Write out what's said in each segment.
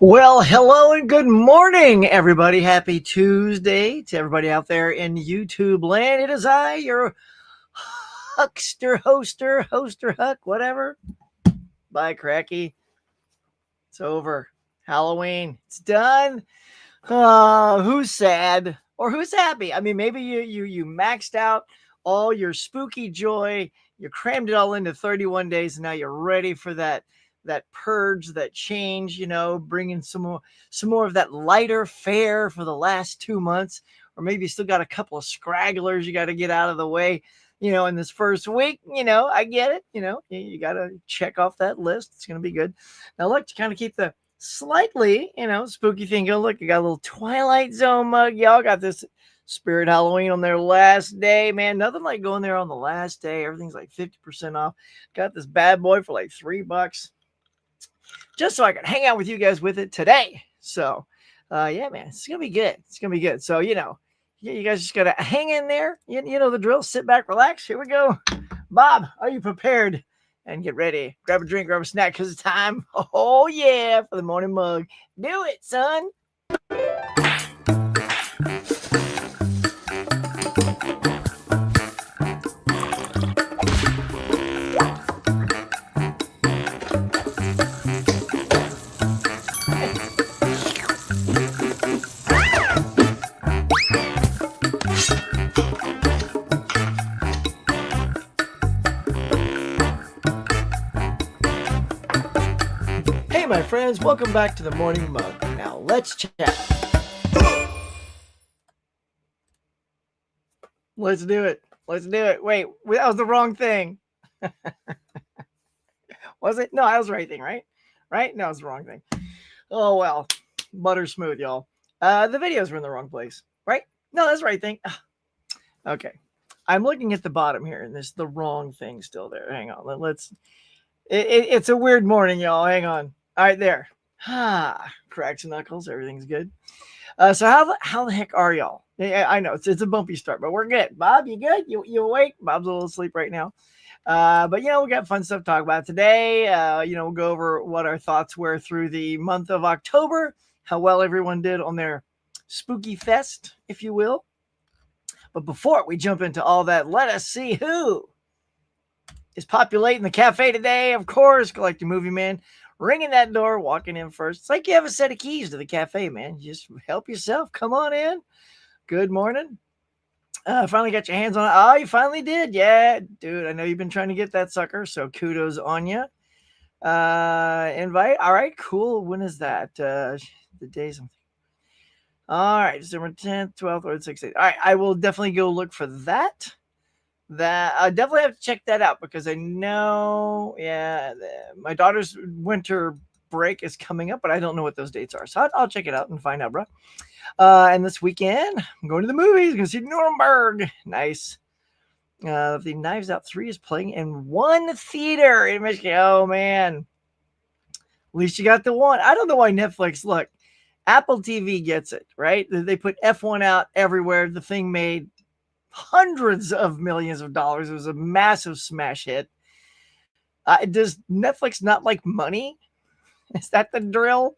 Well, hello and good morning, everybody. Happy Tuesday to everybody out there in YouTube land. It is I, your huckster, hoster, huck, whatever. Bye, Cracky. It's over. Halloween. It's done. Who's sad or who's happy? I mean, maybe you maxed out all your spooky joy. You crammed it all into 31 days, and now you're ready for that purge, that change. Bringing some more of that lighter fare for the last 2 months, or maybe you still got a couple of scragglers you got to get out of the way. In this first week, I get it. You got to check off that list. It's going to be good. Now, look, to kind of keep the slightly, spooky thing going. Look, you got a little Twilight Zone mug. Y'all got this Spirit Halloween on their last day, man. Nothing like going there on the last day. Everything's like 50% off. Got this bad boy for like $3 just so I can hang out with you guys with it today. So, yeah, man, it's going to be good. It's going to be good. So, you guys just got to hang in there. You know the drill. Sit back, relax. Here we go. Bob, are you prepared? And get ready. Grab a drink, grab a snack, because it's time. Oh, yeah, for the morning mug. Do it, son. Hey, my friends, welcome back to the morning mug. Now, let's chat. Let's do it. Let's do it. Wait, that was the wrong thing. Was it? No, that was the right thing, right? Right? No, it was the wrong thing. Oh, well. Butter smooth, y'all. The videos were in the wrong place, right? No, that's the right thing. Okay. I'm looking at the bottom here, and there's the wrong thing still there. Hang on. It's a weird morning, y'all. Hang on. All right, there. Cracks and knuckles. Everything's good. So how the heck are y'all? I know it's a bumpy start, but we're good. Bob, you good? You awake? Bob's a little asleep right now. But we got fun stuff to talk about today. We'll go over what our thoughts were through the month of October, how well everyone did on their spooky fest, if you will. But before we jump into all that, let us see who is populating the cafe today. Of course, Galactic Movie Man, ringing that door, walking in first. It's like you have a set of keys to the cafe, man. Just help yourself. Come on in. Good morning. Finally got your hands on it. Oh, you finally did. Yeah, dude, I know you've been trying to get that sucker, so kudos on you. Invite. All right, cool. When is that? The days. All right, December 10th, 12th, or 16th. All right, I will definitely go look for that. I definitely have to check that out because I know, my daughter's winter break is coming up, but I don't know what those dates are. So I'll check it out and find out, bro. And this weekend, I'm going to the movies. Going to see Nuremberg. Nice. The Knives Out 3 is playing in one theater in Michigan. Oh, man. At least you got the one. I don't know why Netflix, look, Apple TV gets it, right? They put F1 out everywhere. The thing made hundreds of millions of dollars. It was a massive smash hit. Does Netflix not like money? Is that the drill?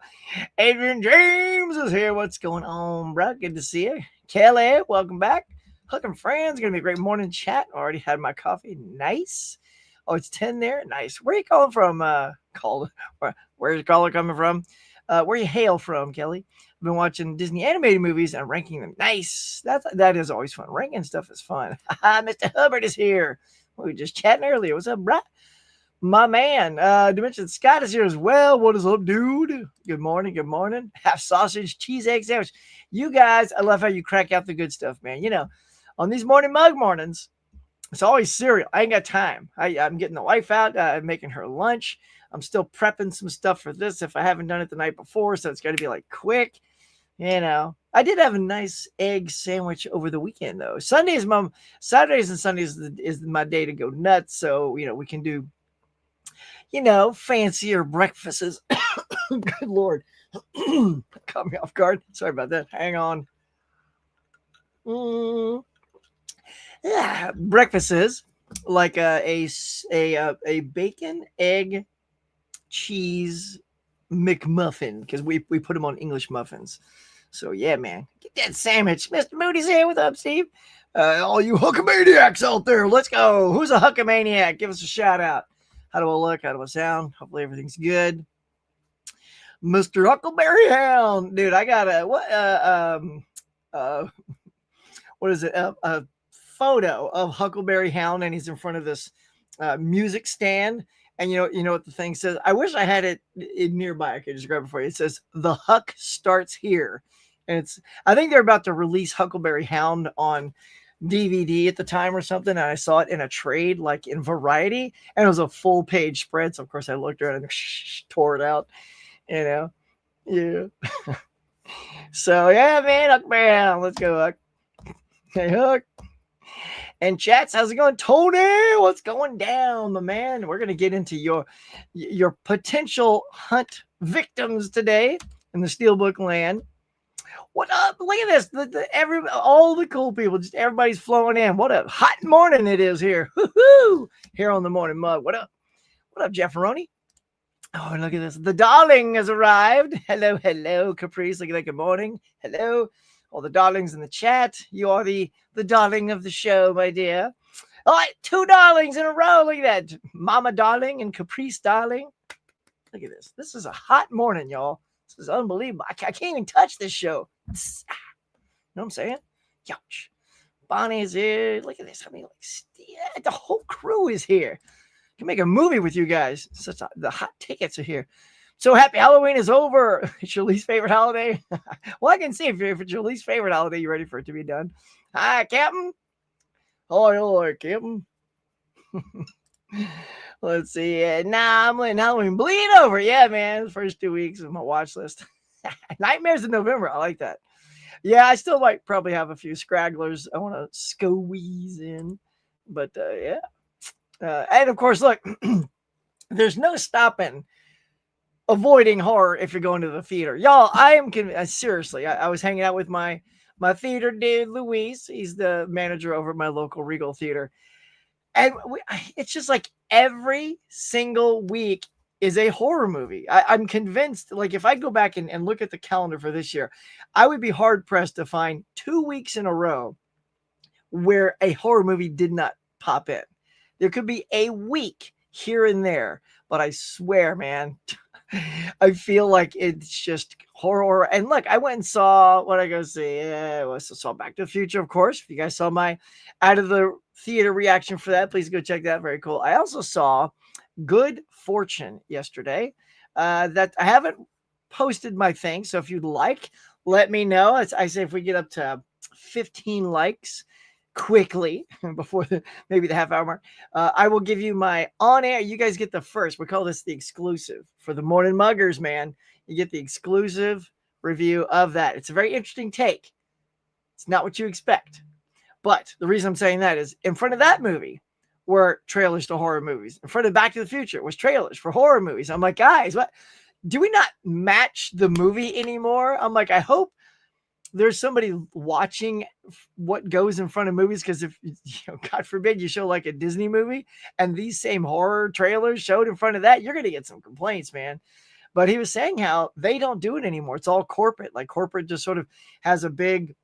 Adrian James is here. What's going on, bro? Good to see you. Kelly, welcome back. Hook and Friends, gonna be a great morning chat. Already had my coffee. Nice. Oh, it's 10 there. Nice. Where are you calling from? Where's your caller coming from? Where you hail from, Kelly? I've been watching Disney animated movies and ranking them. Nice. That is always fun. Ranking stuff is fun. Mr. Hubbard is here. We were just chatting earlier. What's up, bro? My man, Dimension Scott is here as well. What is up, dude? Good morning. Good morning. Half sausage, cheese, egg sandwich. You guys, I love how you crack out the good stuff, man. On these morning mug mornings, it's always cereal. I ain't got time. I'm getting the wife out, making her lunch. I'm still prepping some stuff for this if I haven't done it the night before, so it's got to be like quick. I did have a nice egg sandwich over the weekend, though. Saturdays and Sundays is my day to go nuts. So, we can do, fancier breakfasts. Good Lord. Caught me off guard. Sorry about that. Hang on. Breakfasts like a bacon, egg, cheese, McMuffin because we put them on English muffins. So yeah, man, get that sandwich. Mr. Moody's here. What's up, Steve? All you Huckamaniacs out there, let's go. Who's a Huckamaniac? Give us a shout out. How do I look? How do I sound? Hopefully everything's good. Mr. Huckleberry Hound, dude. I got a what is it? A photo of Huckleberry Hound, and he's in front of this music stand. And you know what the thing says? I wish I had it in nearby. I could just grab it for you. It says "The Huck starts here," and I think they're about to release Huckleberry Hound on DVD at the time or something. And I saw it in a trade, like in Variety, and it was a full page spread. So of course I looked around and tore it out. You know, yeah. So yeah, man, Huckleberry Hound. Let's go, Huck. Hey, Huck. And chats, how's it going? Tony, what's going down, my man? We're gonna get into your potential hunt victims today in the Steelbook land. What up? Look at this. All the cool people, just everybody's flowing in. What a hot morning it is here. Woo-hoo! Here on the Morning Mug. What up? What up, Jefferoni? Oh, look at this. The darling has arrived. Hello, hello, Caprice. Look at that. Good morning. Hello. All the darlings in the chat. You are the darling of the show, my dear. All right, 2 darlings in a row. Look at that. Mama darling and Caprice darling. Look at this. This is a hot morning, y'all. This is unbelievable. I can't even touch this show. You know what I'm saying? Youch. Bonnie's here. Look at this. I mean, like, the whole crew is here. I can make a movie with you guys. The hot tickets are here. So happy Halloween is over. It's your least favorite holiday. Well, I can see if it's your least favorite holiday, you're ready for it to be done. Hi, Captain. Hello, Captain. Let's see. I'm letting Halloween bleed over. Yeah, man. The first 2 weeks of my watch list. Nightmares in November. I like that. Yeah, I still might probably have a few scragglers I want to squeeze in. But yeah. And of course, look, there's no stopping avoiding horror if you're going to the theater. Y'all, I am seriously, I was hanging out with my theater dude, Luis. He's the manager over at my local Regal Theater. And it's just like every single week is a horror movie. I'm convinced, like, if I go back and look at the calendar for this year, I would be hard-pressed to find 2 weeks in a row where a horror movie did not pop in. There could be a week here and there, but I swear, man, I feel like it's just horror. And look, I went and saw what I go see. I saw Back to the Future, of course. If you guys saw my out of the theater reaction for that, please go check that. Very cool. I also saw Good Fortune yesterday. That I haven't posted my thing, so if you'd like, let me know. I say if we get up to 15 likes quickly before maybe the half hour mark, I will give you my on air. You guys get the first. We call this the exclusive for the Morning Muggers, man. You get the exclusive review of that. It's a very interesting take. It's not what you expect, but the reason I'm saying that is in front of that movie were trailers to horror movies. In front of Back to the Future was trailers for horror movies. I'm like, guys, what? Do we not match the movie anymore? I'm like, I hope there's somebody watching what goes in front of movies, because if, God forbid, you show like a Disney movie and these same horror trailers showed in front of that, you're going to get some complaints, man. But he was saying how they don't do it anymore. It's all corporate. Like corporate just sort of has a big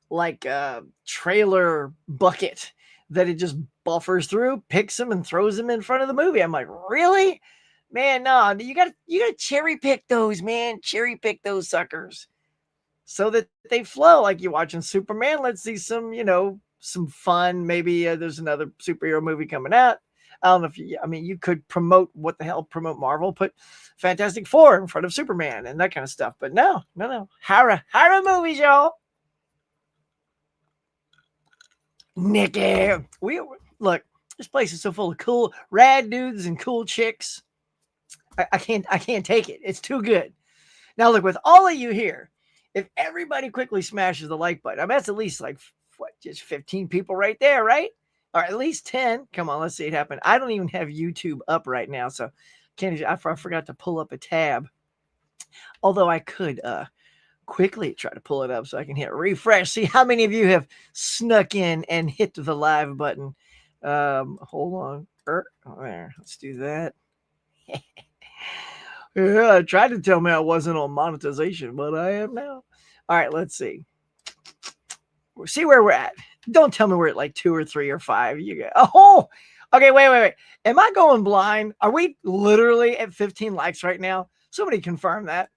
like trailer bucket that it just buffers through, picks them and throws them in front of the movie. I'm like, really? Man, no, you gotta cherry pick those, man. Cherry pick those suckers so that they flow. Like you're watching Superman. Let's see some, some fun. Maybe there's another superhero movie coming out. I don't know if you could promote promote Marvel, put Fantastic Four in front of Superman and that kind of stuff. But no. Horror movies, y'all. Nikki, look, this place is so full of cool, rad dudes and cool chicks. I can't take it. It's too good. Now, look, with all of you here, if everybody quickly smashes the like button, that's at least just 15 people right there, right? Or at least 10. Come on, let's see it happen. I don't even have YouTube up right now, so I forgot to pull up a tab. Although I could quickly try to pull it up so I can hit refresh. See how many of you have snuck in and hit the live button. Hold on. There, let's do that. Yeah, tried to tell me I wasn't on monetization, but I am now. All right, let's see. See where we're at. Don't tell me we're at like 2 or 3 or 5. You get okay. Wait. Am I going blind? Are we literally at 15 likes right now? Somebody confirm that.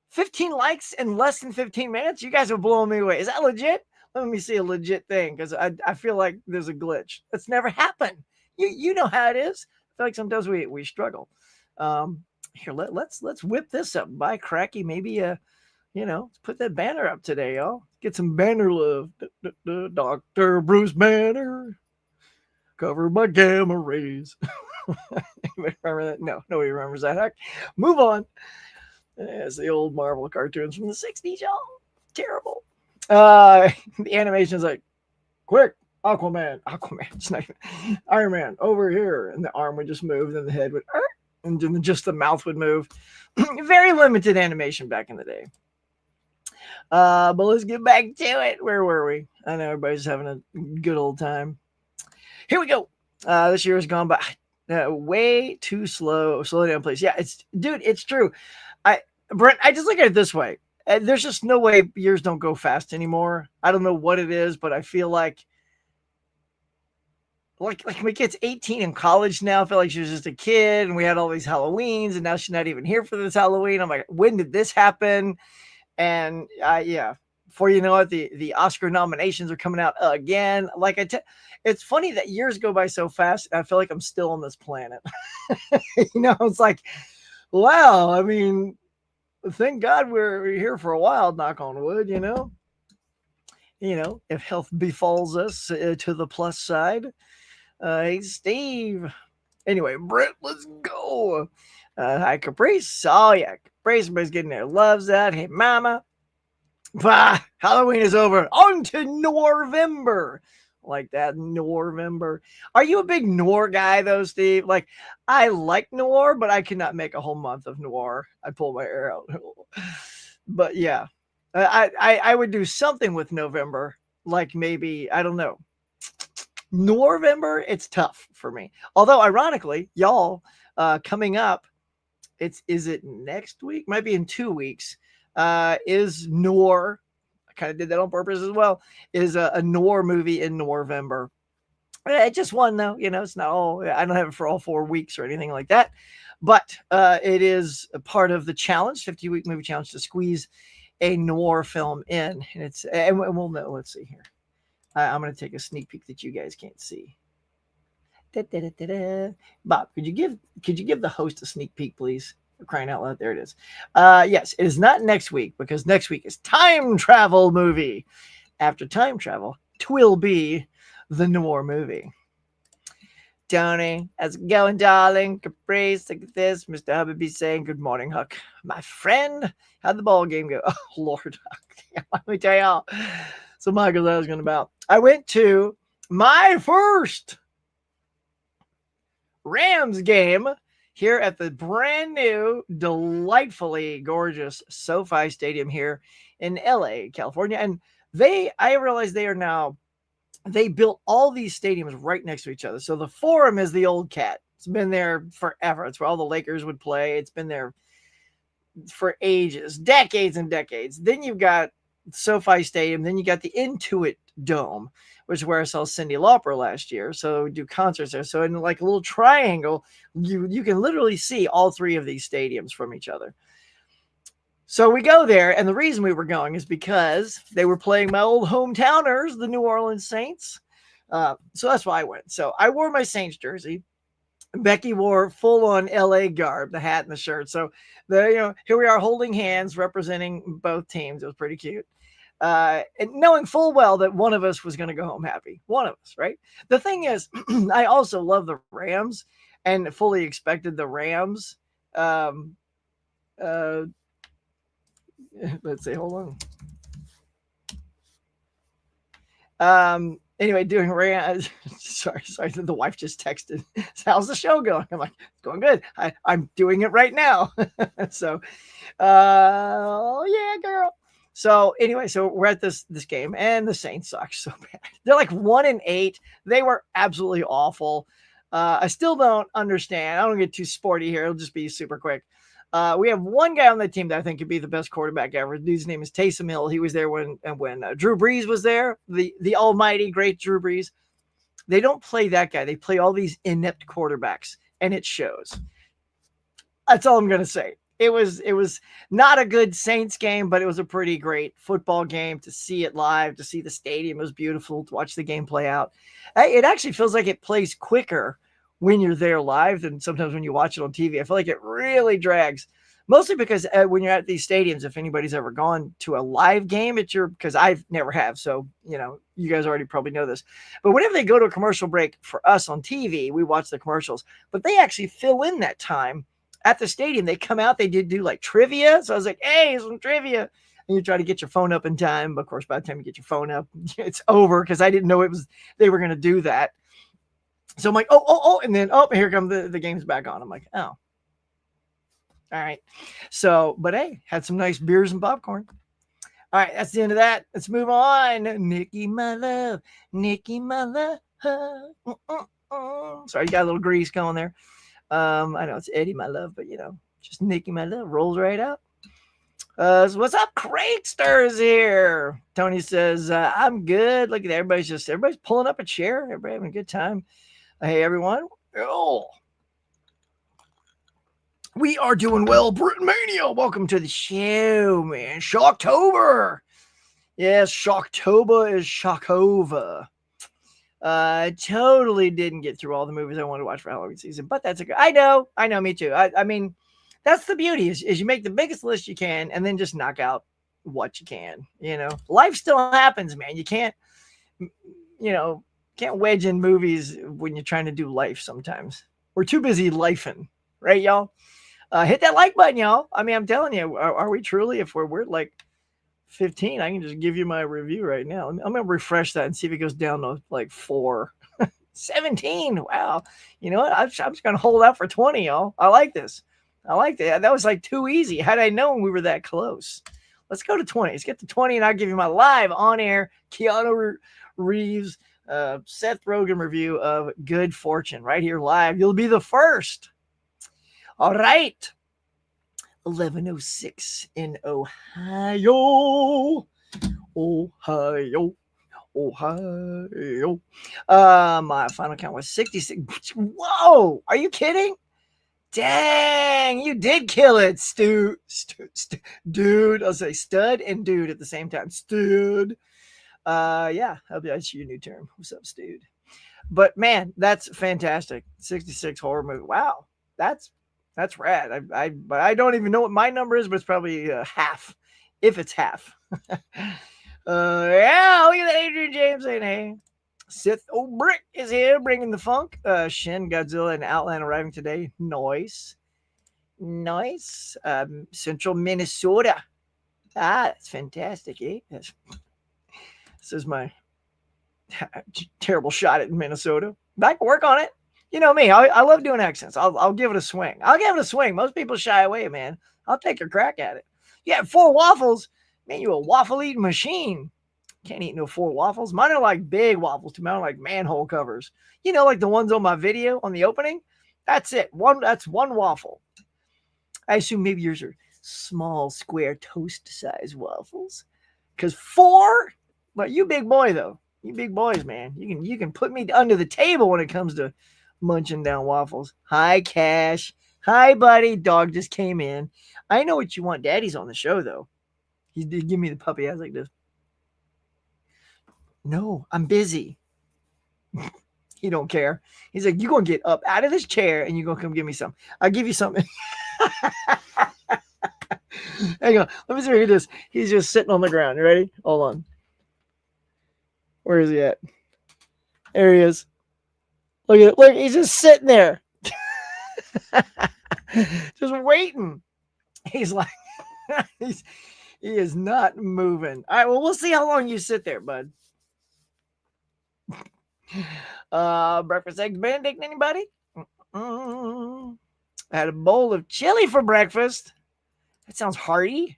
15 likes in less than 15 minutes? You guys are blowing me away. Is that legit? Let me see a legit thing because I feel like there's a glitch. That's never happened. You know how it is. I feel like sometimes we struggle. Here, let's whip this up. By cracky, maybe let's put that banner up today, y'all. Get some banner love. Dr. Bruce Banner, covered by gamma rays. Remember that? No, nobody remembers that. Heck. Move on. It's the old Marvel cartoons from the 60s, y'all. Terrible. The animation is like, quick, Aquaman. It's not even, Iron Man, over here. And the arm would just move, then the head would, and then just the mouth would move. Very limited animation back in the day. But let's get back to it. Where were we? I know everybody's having a good old time. Here we go. This year has gone by way too slow. Slow down, please. Yeah, it's true. Brent, I just look at it this way. There's just no way years don't go fast anymore. I don't know what it is, but I feel like my kid's 18 in college now. I feel like she was just a kid and we had all these Halloweens and now she's not even here for this Halloween. I'm like, when did this happen? And yeah, before you know it, the Oscar nominations are coming out again. It's funny that years go by so fast. I feel like I'm still on this planet. It's like, wow. I mean, thank God we're here for a while. Knock on wood. If health befalls us to the plus side. Hey, Steve. Anyway, Brent, let's go. Hi, Caprice. Oh yeah, Caprice. Everybody's getting their loves out. Hey, Mama. Bah, Halloween is over. On to November. Like that, November. Are you a big noir guy though, Steve? Like, I like noir, but I cannot make a whole month of noir. I pull my hair out. But yeah, I would do something with November. Like maybe, I don't know. November, it's tough for me. Although ironically, y'all, coming up, is it next week? Might be in 2 weeks. Is Noir, I kind of did that on purpose as well, is a Noir movie in November. Just one though, it's not all, I don't have it for all 4 weeks or anything like that, but it is a part of the challenge, 50-week movie challenge, to squeeze a Noir film in. And we'll know. Let's see here. I'm going to take a sneak peek that you guys can't see. Bob, could you give the host a sneak peek, please? For crying out loud. There it is. Yes, it is not next week because next week is time travel movie. After time travel, twill be the Noir movie. Tony, how's it going, darling? Caprice, look at this. Mr. Hubby saying, good morning, Huck. My friend, how'd the ball game go? Oh, Lord. Let me tell y'all. So, Michael, I was going about. I went to my first Rams game here at the brand new, delightfully gorgeous SoFi Stadium here in LA, California. And I realize they built all these stadiums right next to each other. So the Forum is the old cat. It's been there forever. It's where all the Lakers would play. It's been there for ages, decades and decades. Then you've got SoFi Stadium. Then you got the Intuit Dome, which is where I saw Cyndi Lauper last year. So we do concerts there. So in like a little triangle, you can literally see all three of these stadiums from each other. So we go there, and the reason we were going is because they were playing my old hometowners, the New Orleans Saints. So that's why I went. So I wore my Saints jersey. Becky wore full-on LA garb, the hat and the shirt. So here we are holding hands, representing both teams. It was pretty cute. And knowing full well that one of us was going to go home happy. One of us, right? The thing is, I also love the Rams and fully expected the Rams. Let's see, hold on. Anyway, doing Rams. Sorry, the wife just texted. How's the show going? I'm like, it's going good. I'm doing it right now. So, yeah, girl. So anyway, so we're at this game, and the Saints suck so bad. They're like 1-8. They were absolutely awful. I still don't understand. I don't get too sporty here. It'll just be super quick. We have one guy on the team that I think could be the best quarterback ever. The dude's name is Taysom Hill. He was there when Drew Brees was there, the almighty great Drew Brees. They don't play that guy. They play all these inept quarterbacks, and it shows. That's all I'm gonna say. It was not a good Saints game, but it was a pretty great football game to see it live, to see the stadium. It was beautiful to watch the game play out. It actually feels like it plays quicker when you're there live than sometimes when you watch it on TV. I feel like it really drags. Mostly because when you're at these stadiums, if anybody's ever gone to a live game at your, because I've never have, so you guys already probably know this. But whenever they go to a commercial break for us on TV, we watch the commercials, but they actually fill in that time at the stadium. They come out, they did do like trivia. So I was like, hey, some trivia. And you try to get your phone up in time. But of course, by the time you get your phone up, it's over because I didn't know they were going to do that. So I'm like, oh, and then, here comes the game's back on. I'm like, oh, all right. So, but hey, had some nice beers and popcorn. All right, that's the end of that. Let's move on. Nikki, my love. Nikki, my love. Sorry, you got a little grease going there. I know it's Eddie, my love, but just Nikki, my love, rolls right out. So what's up? Craigster's here. Tony says, I'm good. Look at that. Everybody's pulling up a chair. Everybody having a good time. Hey, everyone. Oh, we are doing well, Britain Mania. Welcome to the show, man. Shocktober. Yes, Shocktober is Shockova. Totally didn't get through all the movies I wanted to watch for Halloween season, but that's I know, me too. I mean, that's the beauty is you make the biggest list you can and then just knock out what you can. Life still happens, man. You can't wedge in movies when you're trying to do life. Sometimes we're too busy lifing, right, y'all? Hit that like button, y'all. I mean, I'm telling you, are we truly? If we're like 15, I can just give you my review right now. I'm gonna refresh that and see if it goes down to like 4. 17. Wow. You know what? I'm just gonna hold out for 20, y'all. I like this. I like that. That was like too easy. Had I known we were that close. Let's go to 20. Let's get to 20, and I'll give you my live on air Keanu Reeves, Seth Rogen review of Good Fortune right here live. You'll be the first. All right. 11:06 in Ohio. My final count was 66. Whoa, are you kidding? Dang, you did kill it, dude. I'll say stud and dude at the same time. Stud. Yeah, that's your new term. What's up, stud? But man, that's fantastic. 66 horror movie. Wow, that's rad. But I don't even know what my number is, but it's probably half, if it's half. Yeah, look at that, Adrian James saying hey. Sith O'Brick is here bringing the funk. Shin, Godzilla, and Outland arriving today. Nice. Central Minnesota. That's fantastic, eh? This is my terrible shot at Minnesota. I can work on it. You know me. I love doing accents. I'll give it a swing. Most people shy away, man. I'll take a crack at it. You have 4 waffles. Man, you a waffle eating machine. Can't eat no 4 waffles. Mine are like big waffles. Mine are like manhole covers. Like the ones on my video on the opening. That's it. That's 1 waffle. I assume maybe yours are small, square, toast-sized waffles. Because 4, but you big boy though. You big boys, man. You can put me under the table when it comes to munching down waffles. Hi, Cash. Hi, buddy. Dog just came in. I know what you want. Daddy's on the show though. He did give me the puppy eyes like this. No, I'm busy. He don't care. He's like, you're going to get up out of this chair and you're going to come give me some. I'll give you something. Hang on. Let me see where he is. He's just sitting on the ground. You ready? Hold on. Where is he at? There he is. Look at it. Look, he's just sitting there. Just waiting. He's like, he is not moving. All right, well, we'll see how long you sit there, bud. Breakfast eggs Benedict, anybody? I had a bowl of chili for breakfast. That sounds hearty.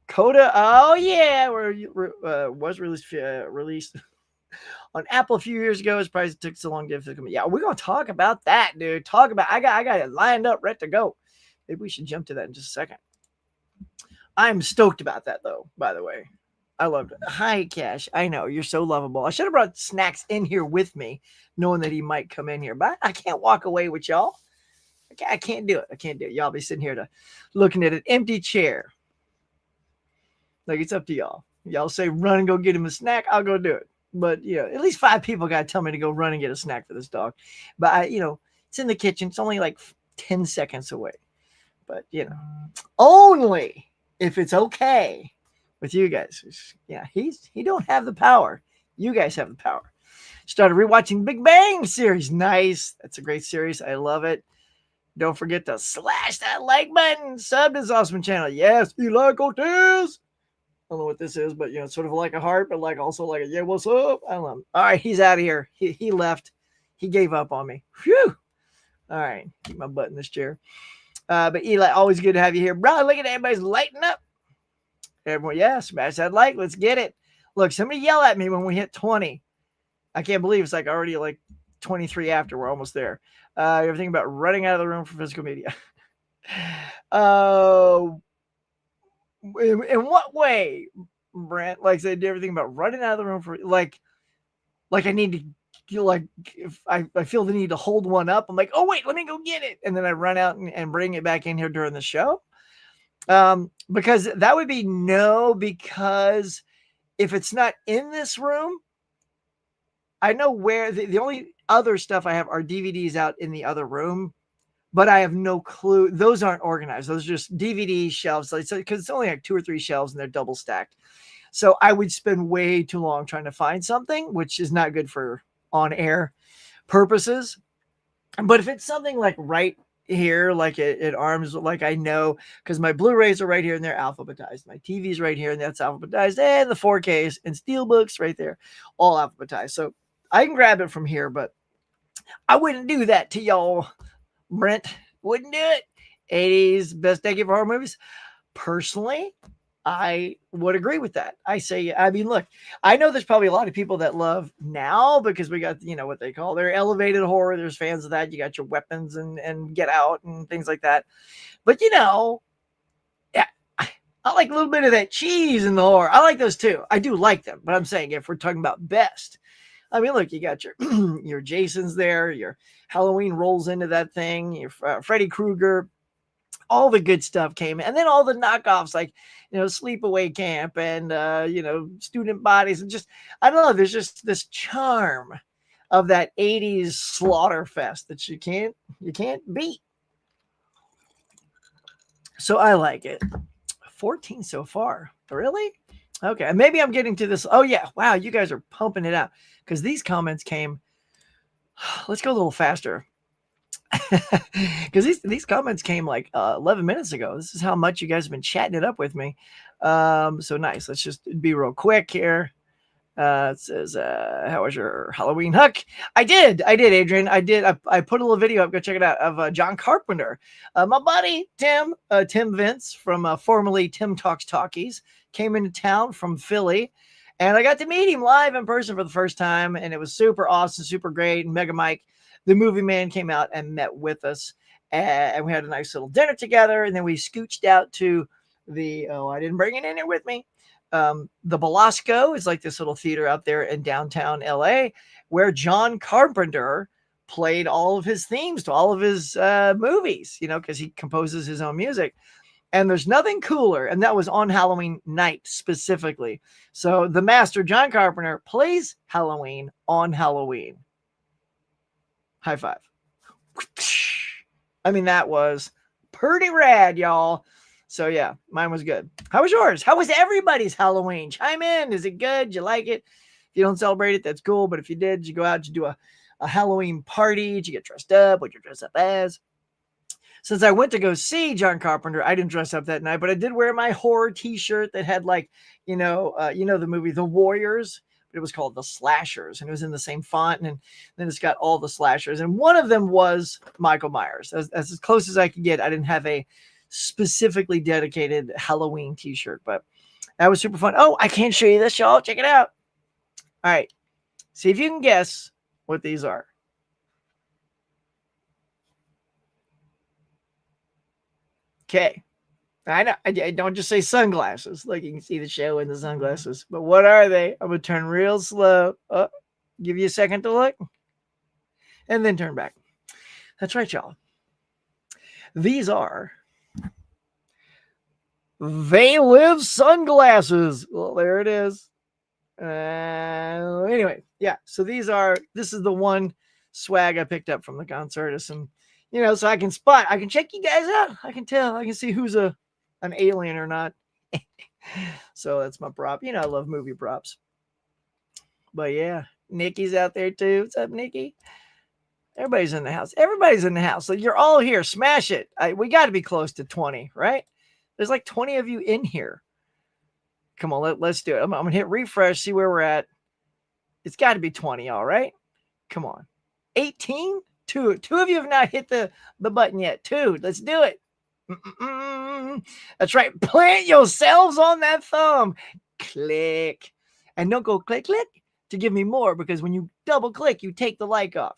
Coda, oh yeah, was released on Apple a few years ago. It's probably took so long to get it. Yeah, we're gonna talk about that, dude. I got it lined up, ready to go. Maybe we should jump to that in just a second. I'm stoked about that, though, by the way. I loved it. Hi, Cash. I know you're so lovable. I should have brought Snacks in here with me, knowing that he might come in here, but I can't walk away with y'all. I can't do it. I can't do it. Y'all be sitting here looking at an empty chair. Like, it's up to y'all. Y'all say run and go get him a snack. I'll go do it. But, at least 5 people got to tell me to go run and get a snack for this dog. But, it's in the kitchen. It's only like 10 seconds away. But, only if it's okay with you guys. Yeah, he don't have the power. You guys have the power. Started rewatching Big Bang series. Nice. That's a great series. I love it. Don't forget to slash that like button. Sub to this awesome channel. Yes, Eli Cortez. I don't know what this is, but it's sort of like a heart, but like also like a yeah, what's up? I don't know. All right, he's out of here. He left. He gave up on me. Phew. All right, keep my butt in this chair. But Eli, always good to have you here, bro. Look at everybody's lighting up. Everyone, yeah, smash that like. Let's get it. Look, somebody yell at me when we hit 20. I can't believe it's like already like 23 after. We're almost there. You're thinking about running out of the room for physical media. In what way, Brent? Like, they did everything about running out of the room for like I need to, like, if I feel the need to hold one up, I'm like, oh wait, let me go get it, and then I run out and bring it back in here during the show. Because that would be no, because if it's not in this room, I know where the only other stuff I have are DVDs out in the other room, but I have no clue. Those aren't organized. Those are just DVD shelves. Like, so, because it's only like 2 or 3 shelves and they're double stacked. So I would spend way too long trying to find something, which is not good for on air purposes. But if it's something like right here, like at arms, like I know, because my Blu-rays are right here and they're alphabetized. My TV's right here and that's alphabetized, and the 4Ks and Steelbooks right there, all alphabetized. So I can grab it from here, but I wouldn't do that to y'all, Brent. Wouldn't do it. 80s best decade for horror movies. Personally, I would agree with that. I mean, look, I know there's probably a lot of people that love now because we got, what they call their elevated horror. There's fans of that. You got your Weapons and Get Out and things like that. But, yeah, I like a little bit of that cheese in the horror. I like those too. I do like them. But I'm saying if we're talking about best, I mean, look, you got your your Jasons there. Your Halloween rolls into that thing. Your Freddy Krueger. All the good stuff came, and then all the knockoffs like Sleepaway Camp and Student Bodies, and just I don't know, there's just this charm of that 80s slaughter fest that you can't beat. So I like it. 14 so far. Really? Okay, maybe I'm getting to this. Oh yeah, wow, you guys are pumping it out because these comments came. Let's go a little faster. Because these comments came like 11 minutes ago. This is how much you guys have been chatting it up with me. So nice. Let's just be real quick here. It says, how was your Halloween, Huck? I did, Adrian. I put a little video up. Go check it out of John Carpenter. My buddy, Tim Vince from formerly Tim Talks Talkies, came into town from Philly. And I got to meet him live in person for the first time. And it was super awesome, super great. And Mega Mike, the movie man, came out and met with us, and we had a nice little dinner together. And then we scooched out to I didn't bring it in here with me. The Belasco is like this little theater out there in downtown LA where John Carpenter played all of his themes to all of his movies, because he composes his own music. And there's nothing cooler. And that was on Halloween night specifically. So the master, John Carpenter, plays Halloween on Halloween. High five. I mean, that was pretty rad, y'all. So yeah, mine was good. How was yours? How was everybody's Halloween? Chime in. Is it good? You like it? If you don't celebrate it, that's cool. But if you did, you go out, you do a Halloween party, you get dressed up, what you dress up as. Since I went to go see John Carpenter, I didn't dress up that night, but I did wear my horror t-shirt that had like, the movie The Warriors. It was called The Slashers, and it was in the same font, and then it's got all the slashers. And one of them was Michael Myers. As close as I could get, I didn't have a specifically dedicated Halloween t-shirt, but that was super fun. Oh, I can't show you this, y'all. Check it out. All right. See if you can guess what these are. Okay. I know. I don't just say sunglasses. Like you can see the show in the sunglasses. But what are they? I'm going to turn real slow. Oh, give you a second to look. And then turn back. That's right, y'all. These are They Live sunglasses. Well, there it is. Anyway, yeah. So this is the one swag I picked up from the concert. Some, so I can check you guys out. I can tell. I can see who's an alien or not. So that's my prop. I love movie props. But yeah, Nikki's out there too. What's up, Nikki? Everybody's in the house. Everybody's in the house. So you're all here. Smash it. We got to be close to 20, right? There's like 20 of you in here. Come on, let's do it. I'm going to hit refresh, see where we're at. It's got to be 20, all right? Come on. 18? Two of you have not hit the button yet. 2. Let's do it. That's right. Plant yourselves on that thumb. Click. And don't go click to give me more, because when you double click, you take the like off.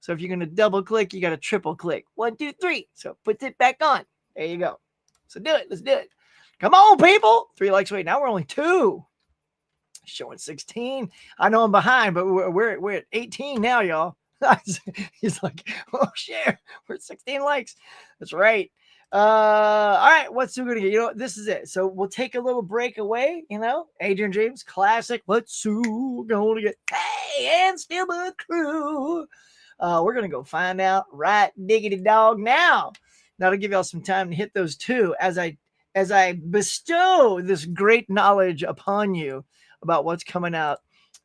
So if you're going to double click, you got to triple click. 1, 2, 3. So put it back on. There you go. So do it. Let's do it. Come on, people. 3 likes away. Now we're only 2. Showing 16. I know I'm behind, but we're at 18 now, y'all. He's like, oh shit, we're at 16 likes. That's right. All right, what's we gonna get? This is it. So we'll take a little break away. Adrian James classic. What's who gonna get? Hey, and Steelbook crew. We're gonna go find out right diggity dog now. That'll give y'all some time to hit those 2 as I bestow this great knowledge upon you about what's coming out.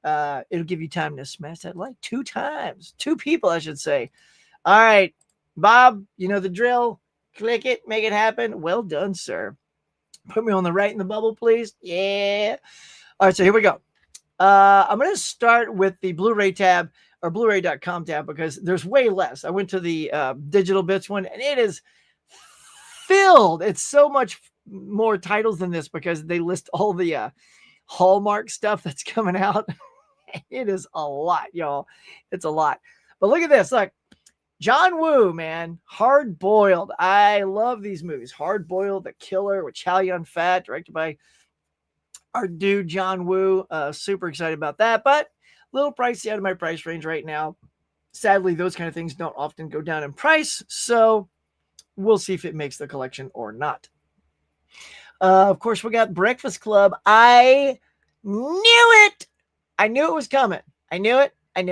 It'll give you time to smash that like 2 times. 2 people, I should say. All right, Bob, you know the drill. Click it, make it happen. Well done, sir. Put me on the right in the bubble, please. Yeah. All right, so here we go. I'm going to start with the Blu-ray tab or Blu-ray.com tab because there's way less. I went to the Digital Bits one, and it is filled. It's so much more titles than this because they list all the Hallmark stuff that's coming out. It is a lot, y'all. It's a lot. But look at this. Look, John Woo, man. Hard Boiled. I love these movies. Hard Boiled, The Killer with Chow Yun-fat, directed by our dude John Woo. Super excited about that, but a little pricey out of my price range right now. Sadly, those kind of things don't often go down in price, so we'll see if it makes the collection or not. Of course, we got Breakfast Club. I knew it. I knew it was coming. I knew it. And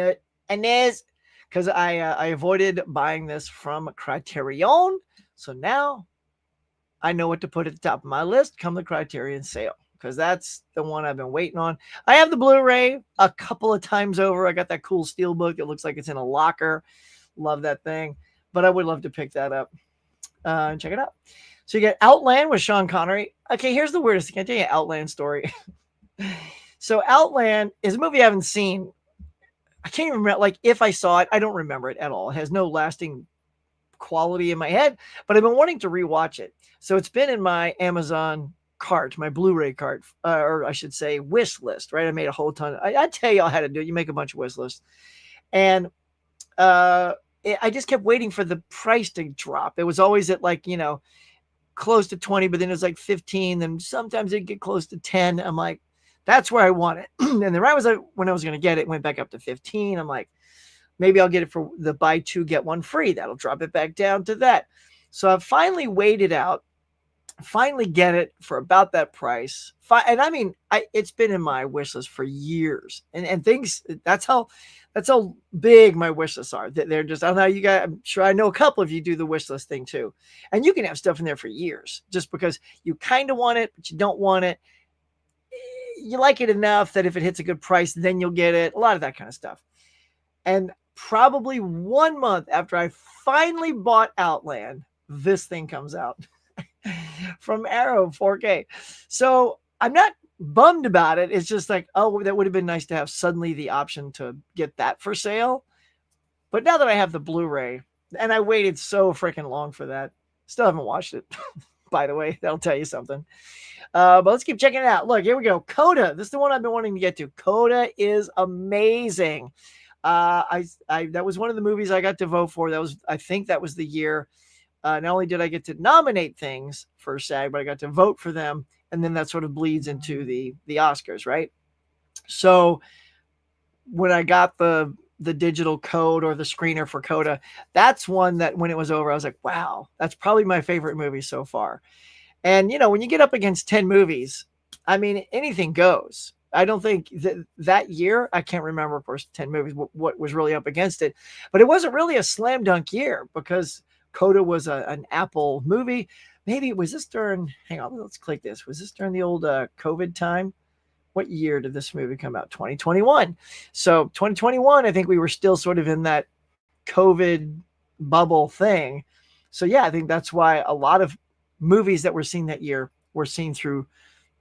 this, because I avoided buying this from Criterion. So now I know what to put at the top of my list come the Criterion sale, because that's the one I've been waiting on. I have the Blu-ray a couple of times over. I got that cool steelbook. It looks like it's in a locker. Love that thing. But I would love to pick that up and check it out. So you get Outland with Sean Connery. Okay, here's the weirdest thing. I tell you an Outland story. So Outland is a movie I haven't seen. I can't even remember. Like, if I saw it, I don't remember it at all. It has no lasting quality in my head, but I've been wanting to rewatch it. So it's been in my Amazon cart, my Blu-ray cart, or I should say wish list, right? I made a whole ton. I tell y'all how to do it. You make a bunch of wish lists. And I just kept waiting for the price to drop. It was always at like, close to 20, but then it was like 15. Then sometimes it'd get close to 10. I'm like, that's where I want it. And then right when I was going to get it, went back up to 15. I'm like, maybe I'll get it for the buy 2, get 1 free. That'll drop it back down to that. So I finally waited out, finally get it for about that price. And I mean, it's been in my wish list for years, and things, that's how big my wish lists are. They're just, I don't know, you guys, I'm sure I know a couple of you do the wish list thing too. And you can have stuff in there for years just because you kind of want it, but you don't want it. You like it enough that if it hits a good price, then you'll get it. A lot of that kind of stuff. And probably 1 month after I finally bought Outland, this thing comes out from Arrow 4K. So I'm not bummed about it. It's just like, oh, that would have been nice to have suddenly the option to get that for sale. But now that I have the Blu-ray, and I waited so freaking long for that, still haven't watched it. By the way, that'll tell you something. But let's keep checking it out. Look, here we go. Coda. This is the one I've been wanting to get to. Coda is amazing. That was one of the movies I got to vote for. I think that was the year not only did I get to nominate things for SAG, but I got to vote for them, and then that sort of bleeds into the Oscars, right? So when I got the digital code or the screener for Coda, that's one that when it was over, I was like, wow, that's probably my favorite movie so far. And when you get up against 10 movies, I mean, anything goes. I don't think that year, I can't remember, of course, 10 movies, what was really up against it. But it wasn't really a slam dunk year because Coda was an Apple movie. Maybe was this during, hang on, let's click this. Was this during the old COVID time? What year did this movie come out? 2021. So 2021, I think we were still sort of in that COVID bubble thing. So yeah, I think that's why a lot of movies that were seen that year were seen through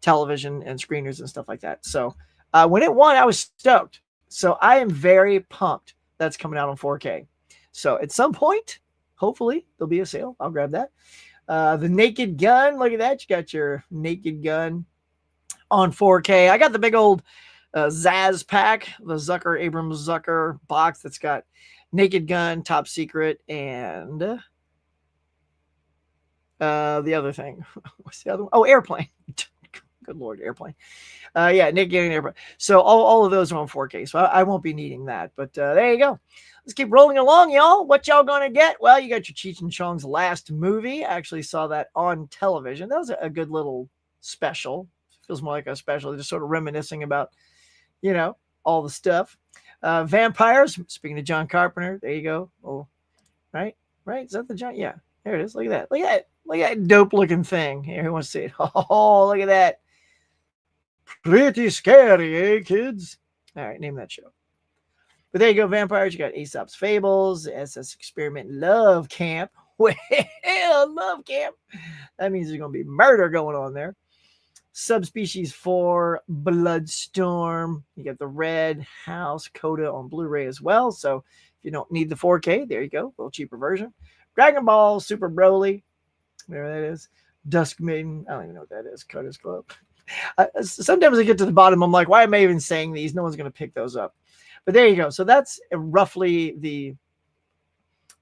television and screeners and stuff like that. So when it won, I was stoked. So I am very pumped that's coming out on 4K. So at some point, hopefully there'll be a sale. I'll grab that. The Naked Gun, look at that. You got your Naked Gun on 4K. I got the big old Zaz pack, the Abrams Zucker box that's got Naked Gun, Top Secret, and the other thing. What's the other one? Oh, Airplane. Good Lord, Airplane. Yeah, Naked Gun and Airplane. So all of those are on 4K, so I won't be needing that. But there you go. Let's keep rolling along, y'all. What y'all gonna get? Well, you got your Cheech and Chong's last movie. I actually saw that on television. That was a good little special. Feels more like a special, just sort of reminiscing about, all the stuff. Vampires, speaking of John Carpenter, there you go. Oh, right? Is that the John? Yeah, there it is. Look at that. Look at that dope looking thing. Here, who wants to see it? Oh, look at that. Pretty scary, eh, kids? All right, name that show. But there you go, Vampires. You got Aesop's Fables, SS Experiment Love Camp. Well, Love Camp. That means there's going to be murder going on there. Subspecies 4, Bloodstorm. You got the Red House Coda on Blu-ray as well. So if you don't need the 4K, there you go. A little cheaper version. Dragon Ball Super Broly. There that is. Dusk Maiden. I don't even know what that is. Coda's Club. Sometimes I get to the bottom. I'm like, why am I even saying these? No one's going to pick those up. But there you go. So that's roughly the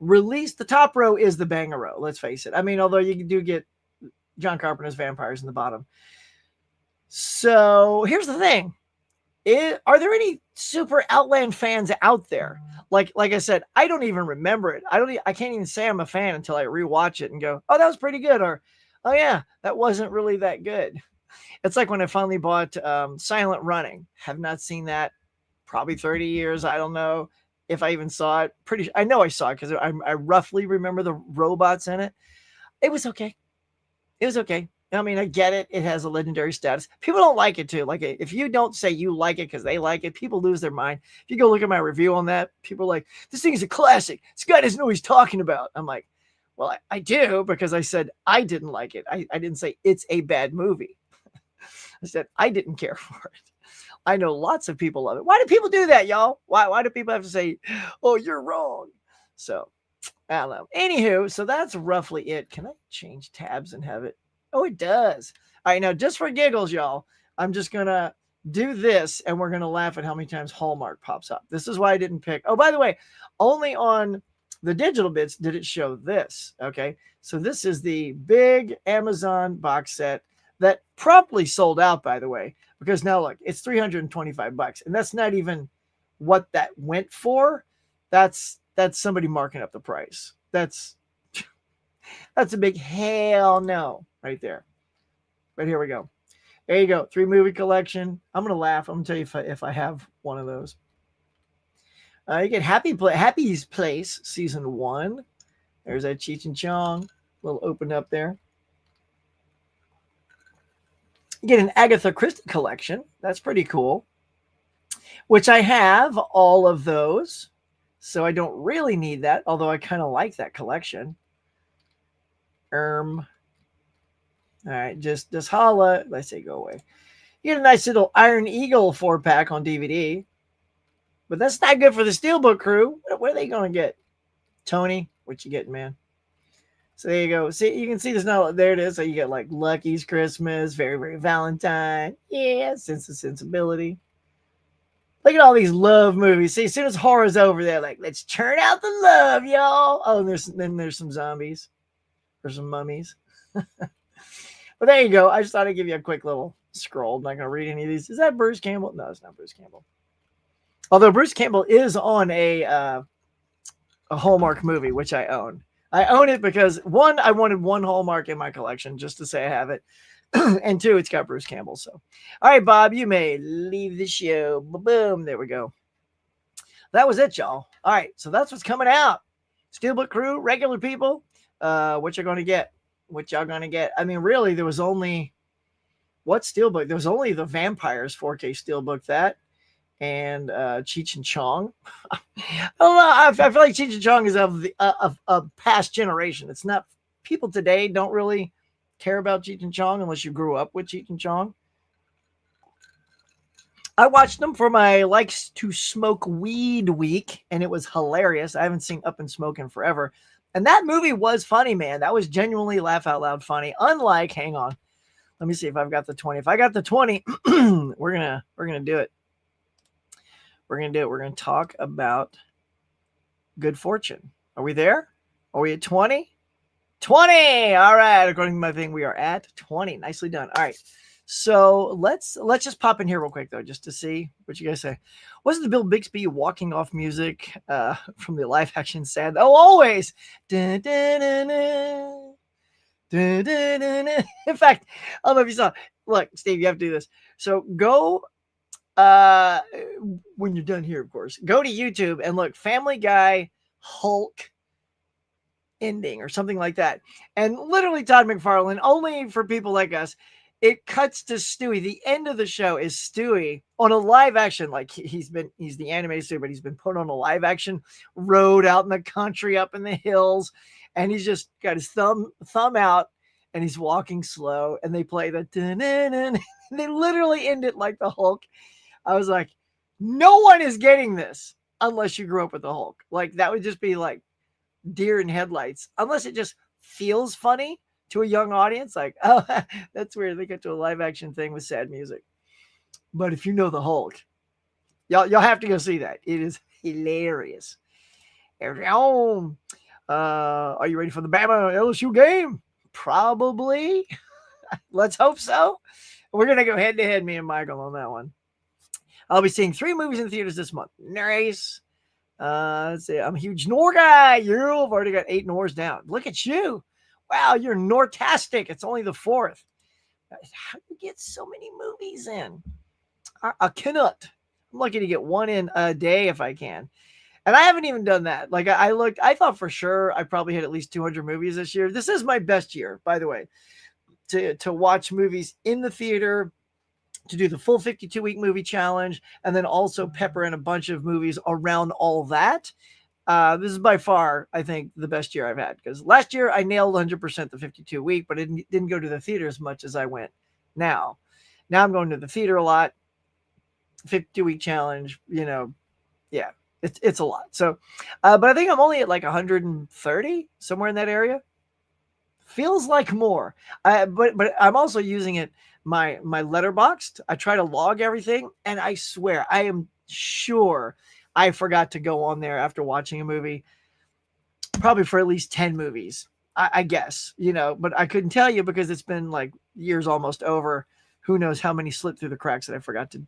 release. The top row is the banger row. Let's face it. I mean, although you do get John Carpenter's Vampires in the bottom. So here's the thing. Are there any super Outland fans out there? Like I said, I don't even remember it. I can't even say I'm a fan until I rewatch it and go, oh, that was pretty good. Or, oh yeah, that wasn't really that good. It's like when I finally bought Silent Running. Have not seen that. Probably 30 years. I don't know if I even saw it. I know I saw it because I roughly remember the robots in it. It was okay. It was okay. I mean, I get it. It has a legendary status. People don't like it too. Like if you don't say you like it because they like it, people lose their mind. If you go look at my review on that, people are like, this thing is a classic. This guy doesn't know what he's talking about. I'm like, well, I do because I said I didn't like it. I didn't say it's a bad movie. I said I didn't care for it. I know lots of people love it. Why do people do that, y'all? Why do people have to say, oh, you're wrong? So, I don't know. Anywho, so that's roughly it. Can I change tabs and have it? Oh, it does. All right, now just for giggles, y'all, I'm just going to do this, and we're going to laugh at how many times Hallmark pops up. This is why I didn't pick. Oh, by the way, only on the digital bits did it show this, okay? So this is the big Amazon box set that promptly sold out, by the way, because now look, it's $325, and that's not even what that went for. That's somebody marking up the price. That's a big hell no right there. But here we go. There you go. 3 movie collection. I'm gonna laugh. I'm gonna tell you if I have one of those. You get Happy's Place season 1. There's that Cheech and Chong. A little open up there. You get an Agatha Christie collection. That's pretty cool. Which I have all of those. So I don't really need that, although I kind of like that collection. All right, just holla. Let's say go away. You get a nice little Iron Eagle 4-pack on DVD. But that's not good for the Steelbook crew. What are they going to get? Tony, what you getting, man? So there you go. See, you can see there's not, there it is. So you get like Lucky's Christmas, Very, Very Valentine. Yeah, Sense of Sensibility. Look at all these love movies. See, as soon as horror's over, they're like, let's churn out the love, y'all. Oh, and then there's some zombies. or some mummies. But there you go. I just thought I'd give you a quick little scroll. I'm not going to read any of these. Is that Bruce Campbell? No, it's not Bruce Campbell. Although Bruce Campbell is on a Hallmark movie, which I own. I own it because one, I wanted one Hallmark in my collection just to say I have it. And two, it's got Bruce Campbell. So, all right, Bob, you may leave the show. Boom. There we go. That was it, y'all. All right. So that's what's coming out. Steelbook crew, regular people, what you're going to get. What y'all going to get. I mean, really, there was only, what Steelbook? There was only the Vampires 4K Steelbook that. And Cheech and Chong. I feel like Cheech and Chong is of a past generation. It's not, people today don't really care about Cheech and Chong unless you grew up with Cheech and Chong. I watched them for my Likes to Smoke Weed week, and it was hilarious. I haven't seen Up in Smoke in forever. And that movie was funny, man. That was genuinely laugh out loud funny. Unlike, hang on, let me see if I've got the 20. If I got the 20, we're gonna do it. We're going to do it. We're going to talk about Good Fortune. Are we there? Are we at 20? 20. All right. According to my thing, we are at 20. Nicely done. All right. So let's just pop in here real quick, though, just to see what you guys say. Wasn't the Bill Bixby walking off music from the live action sad? Oh, always. Dun, dun, dun, dun. Dun, dun, dun, dun. In fact, I don't know if you saw. Look, Steve, you have to do this. So go. When you're done here, of course, go to YouTube and look Family Guy Hulk ending or something like that. And literally Todd McFarlane, only for people like us, it cuts to Stewie. The end of the show is Stewie on a live action, like he's the animated Stewie, but he's been put on a live action road out in the country, up in the hills, and he's just got his thumb out and he's walking slow, and they play the dun-dun-dun. They literally end it like the Hulk. I was like, no one is getting this unless you grew up with the Hulk. Like, that would just be like deer in headlights, unless it just feels funny to a young audience. Like, oh, that's weird. They get to a live action thing with sad music. But if you know the Hulk, y'all have to go see that. It is hilarious. Are you ready for the Bama LSU game? Probably. Let's hope so. We're going to go head to head, me and Michael, on that one. I'll be seeing 3 movies in theaters this month. Nice. Let's see. I'm a huge Nor guy. You've already got 8 Nors down. Look at you. Wow, you're Nortastic. It's only the 4th. How do you get so many movies in? I cannot. I'm lucky to get 1 in a day if I can. And I haven't even done that. Like, I looked, I thought for sure I probably hit at least 200 movies this year. This is my best year, by the way, to watch movies in the theater, to do the full 52-week movie challenge, and then also pepper in a bunch of movies around all that. This is by far, I think, the best year I've had, because last year I nailed 100% the 52-week, but it didn't go to the theater as much as I went now. Now I'm going to the theater a lot. 52-week challenge, yeah, it's a lot. So, but I think I'm only at like 130, somewhere in that area. Feels like more. But I'm also using it, my Letterboxd. I try to log everything, and I swear I am sure I forgot to go on there after watching a movie, probably for at least 10 movies, I guess, but I couldn't tell you because it's been like years almost over. Who knows how many slipped through the cracks that I forgot to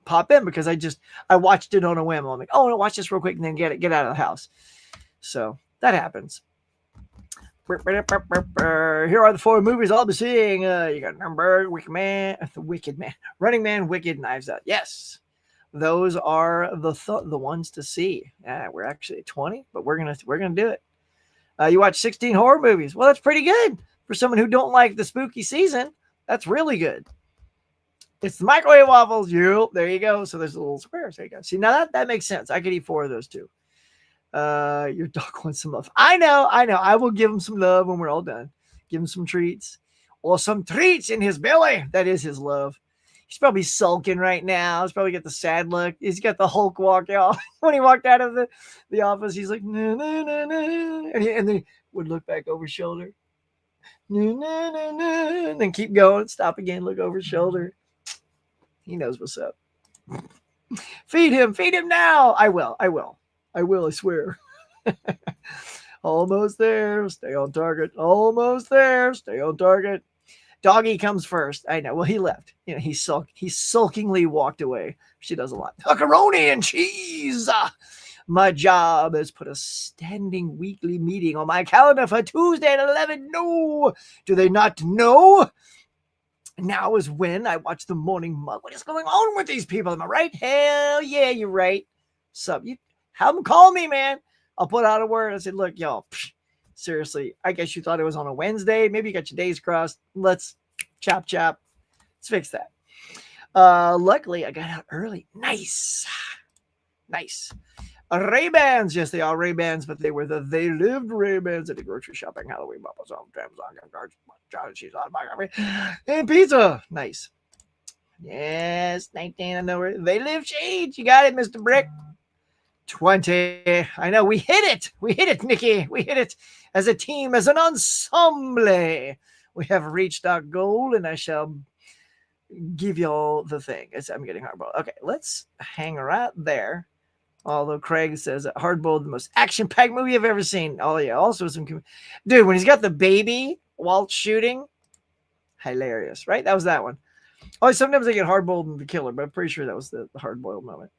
pop in, because I watched it on a whim. I'm like, oh, I'll watch this real quick and then get out of the house. So that happens. Here are the 4 movies I'll be seeing. You got Nuremberg, Wicked Man, Running Man, Wicked, Knives Out. Yes, those are the ones to see. We're actually at 20, but we're gonna do it. You watch 16 horror movies. Well, that's pretty good for someone who don't like the spooky season. That's really good. It's the microwave waffles. There you go. So there's a little squares. There you go. See, now that makes sense. I could eat 4 of those too. Your dog wants some love. I know. I will give him some love when we're all done. Give him some treats, or some treats in his belly. That is his love. He's probably sulking right now. He's probably got the sad look. He's got the Hulk walk out. When he walked out of the office, he's like, no, no, no, no. And then he would look back over his shoulder. No, no, no, no. And then keep going. Stop again. Look over his shoulder. He knows what's up. Feed him now. I will, I swear. Hold Almost there. Stay on target. Almost there. Stay on target. Doggy comes first. I know. Well, he left. He sulkingly walked away. She does a lot. Macaroni and cheese. My job is put a standing weekly meeting on my calendar for Tuesday at 11. No, do they not know? Now is when I watch the morning mug. What is going on with these people? Am I right? Hell yeah, you're right. Sup? You have them call me, man. I'll put out a word. I said, look, y'all, seriously, I guess you thought it was on a Wednesday. Maybe you got your days crossed. Let's chop. Let's fix that. Luckily, I got out early. Nice. Ray-Bans. Yes, they are Ray-Bans, but they were They Lived Ray-Bans at the grocery shopping Halloween bubbles on Amazon cards. She's on my and pizza. Nice. Yes, 19. I know They Live Shades. You got it, Mr. Brick. 20. I know we hit it, Nikki. We hit it as a team, as an ensemble. We have reached our goal, and I shall give you all the thing. I'm getting hardboiled. Okay, let's hang right there. Although Craig says Hardboiled, the most action-packed movie I've ever seen. Oh yeah, also dude, when he's got the baby while shooting, hilarious, right? That was that one. Oh, sometimes I get Hardboiled and The Killer, but I'm pretty sure that was the Hardboiled moment.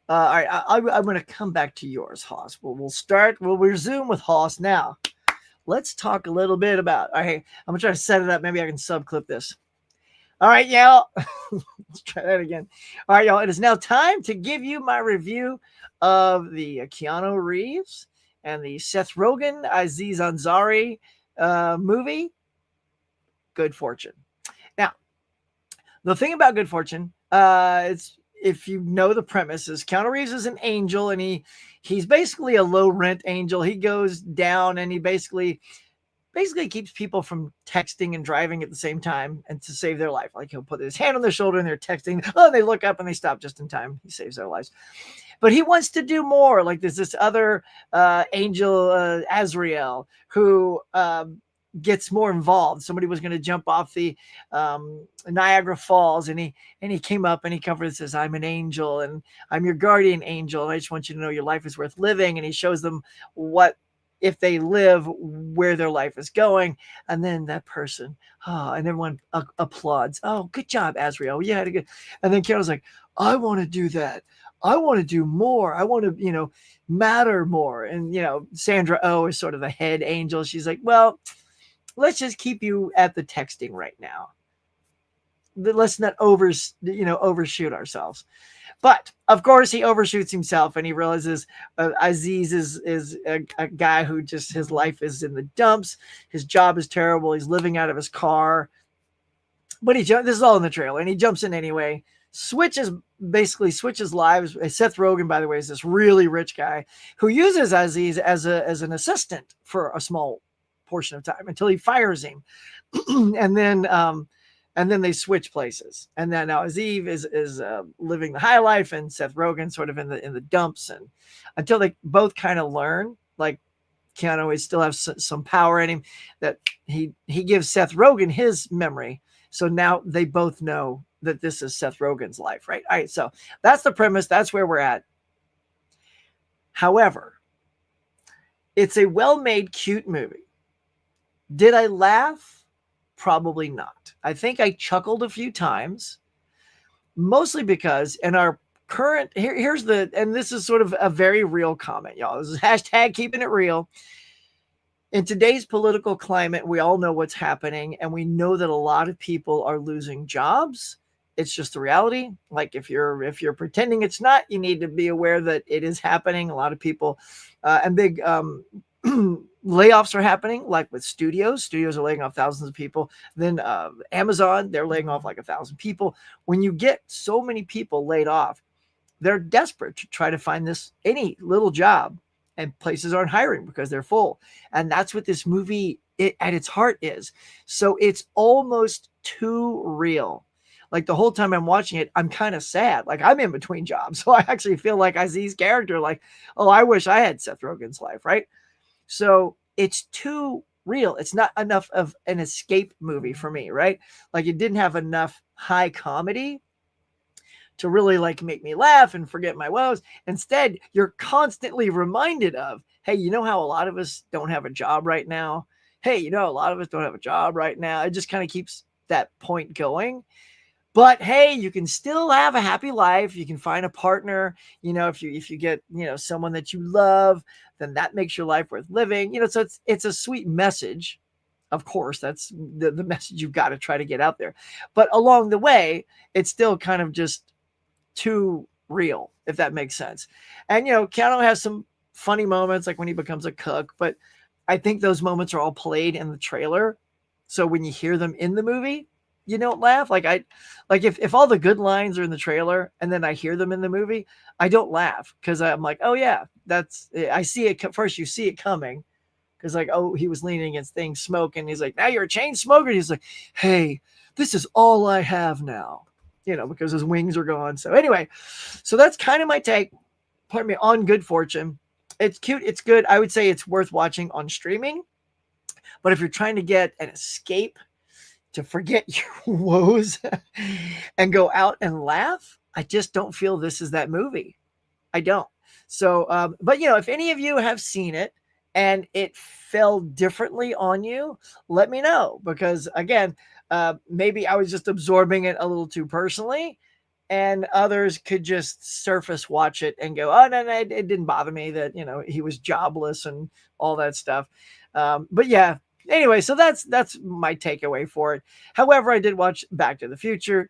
All right, I'm going to come back to yours, Hoss. We'll resume with Hoss now. Let's talk a little bit about. All right, I'm going to try to set it up. Maybe I can subclip this. All right, y'all. Let's try that again. All right, y'all. It is now time to give you my review of the Keanu Reeves and the Seth Rogen, Aziz Ansari movie, Good Fortune. Now, the thing about Good Fortune, it's if you know the premise, is Keanu Reeves is an angel, and he's basically a low rent angel. He goes down and he basically keeps people from texting and driving at the same time and to save their life. Like he'll put his hand on their shoulder and they're texting. Oh, they look up and they stop just in time. He saves their lives. But he wants to do more. Like there's this other angel, Azrael, who gets more involved. Somebody was going to jump off the Niagara Falls, and he came up and he covered and says, I'm an angel and I'm your guardian angel. And I just want you to know your life is worth living. And he shows them what, if they live, where their life is going. And then that person, and everyone applauds. Oh, good job, Azrael. You had a good. And then Keanu's like, I want to do that. I want to do more. I want to, matter more. And, Sandra Oh is sort of the head angel. She's like, well, let's just keep you at the texting right now. Let's not overshoot ourselves. But of course he overshoots himself, and he realizes Aziz is a guy who just, his life is in the dumps. His job is terrible. He's living out of his car. But this is all in the trailer, and he jumps in anyway. Switches lives. Seth Rogen, by the way, is this really rich guy who uses Aziz as an assistant for a small portion of time until he fires him. And then they switch places. And then now Aziz is living the high life, and Seth Rogen sort of in the dumps, and until they both kind of learn, like Keanu still has some power in him, that he gives Seth Rogen his memory. So now they both know that this is Seth Rogen's life, right? All right, so that's the premise. That's where we're at. However, it's a well-made, cute movie. Did I laugh? Probably not. I think I chuckled a few times, mostly because in our current, here's and this is sort of a very real comment, y'all. This is hashtag keeping it real. In today's political climate, we all know what's happening, and we know that a lot of people are losing jobs. It's just the reality. Like if you're pretending it's not, you need to be aware that it is happening. A lot of people and big layoffs are happening, like with studios. Studios are laying off thousands of people. Then Amazon, they're laying off like 1,000 people. When you get so many people laid off, they're desperate to try to find any little job, and places aren't hiring because they're full. And that's what this movie at its heart is. So it's almost too real. Like the whole time I'm watching it, I'm kind of sad. Like I'm in between jobs. So I actually feel like Aziz's character, like, oh, I wish I had Seth Rogen's life, right? So it's too real. It's not enough of an escape movie for me, right? Like it didn't have enough high comedy to really like make me laugh and forget my woes. Instead, you're constantly reminded of Hey, you know how a lot of us don't have a job right now? Hey, you know, a lot of us don't have a job right now. It just kind of keeps that point going. But hey, you can still have a happy life. You can find a partner. You know, if you get, you know, someone that you love, then that makes your life worth living. You know, so it's a sweet message. Of course, that's the message you've got to try to get out there. But along the way, it's still kind of just too real, if that makes sense. And you know, Keanu has some funny moments, like when he becomes a cook, but I think those moments are all played in the trailer. So when you hear them in the movie, you don't laugh. Like if all the good lines are in the trailer and then I hear them in the movie, I don't laugh because I'm like, oh yeah, that's I see it first. You see it coming because like, oh, he was leaning against things, smoking. He's like, now you're a chain smoker. He's like, hey, this is all I have now, you know, because his wings are gone. So anyway, so that's kind of my take, pardon me, on Good Fortune. It's cute. It's good. I would say it's worth watching on streaming. But if you're trying to get an escape to forget your woes and go out and laugh, I just don't feel this is that movie. I don't. So, but you know, if any of you have seen it and it fell differently on you, let me know because again, maybe I was just absorbing it a little too personally, and others could just surface watch it and go, "Oh no, no, it didn't bother me that you know he was jobless and all that stuff." But yeah. Anyway, so that's my takeaway for it. However, I did watch Back to the Future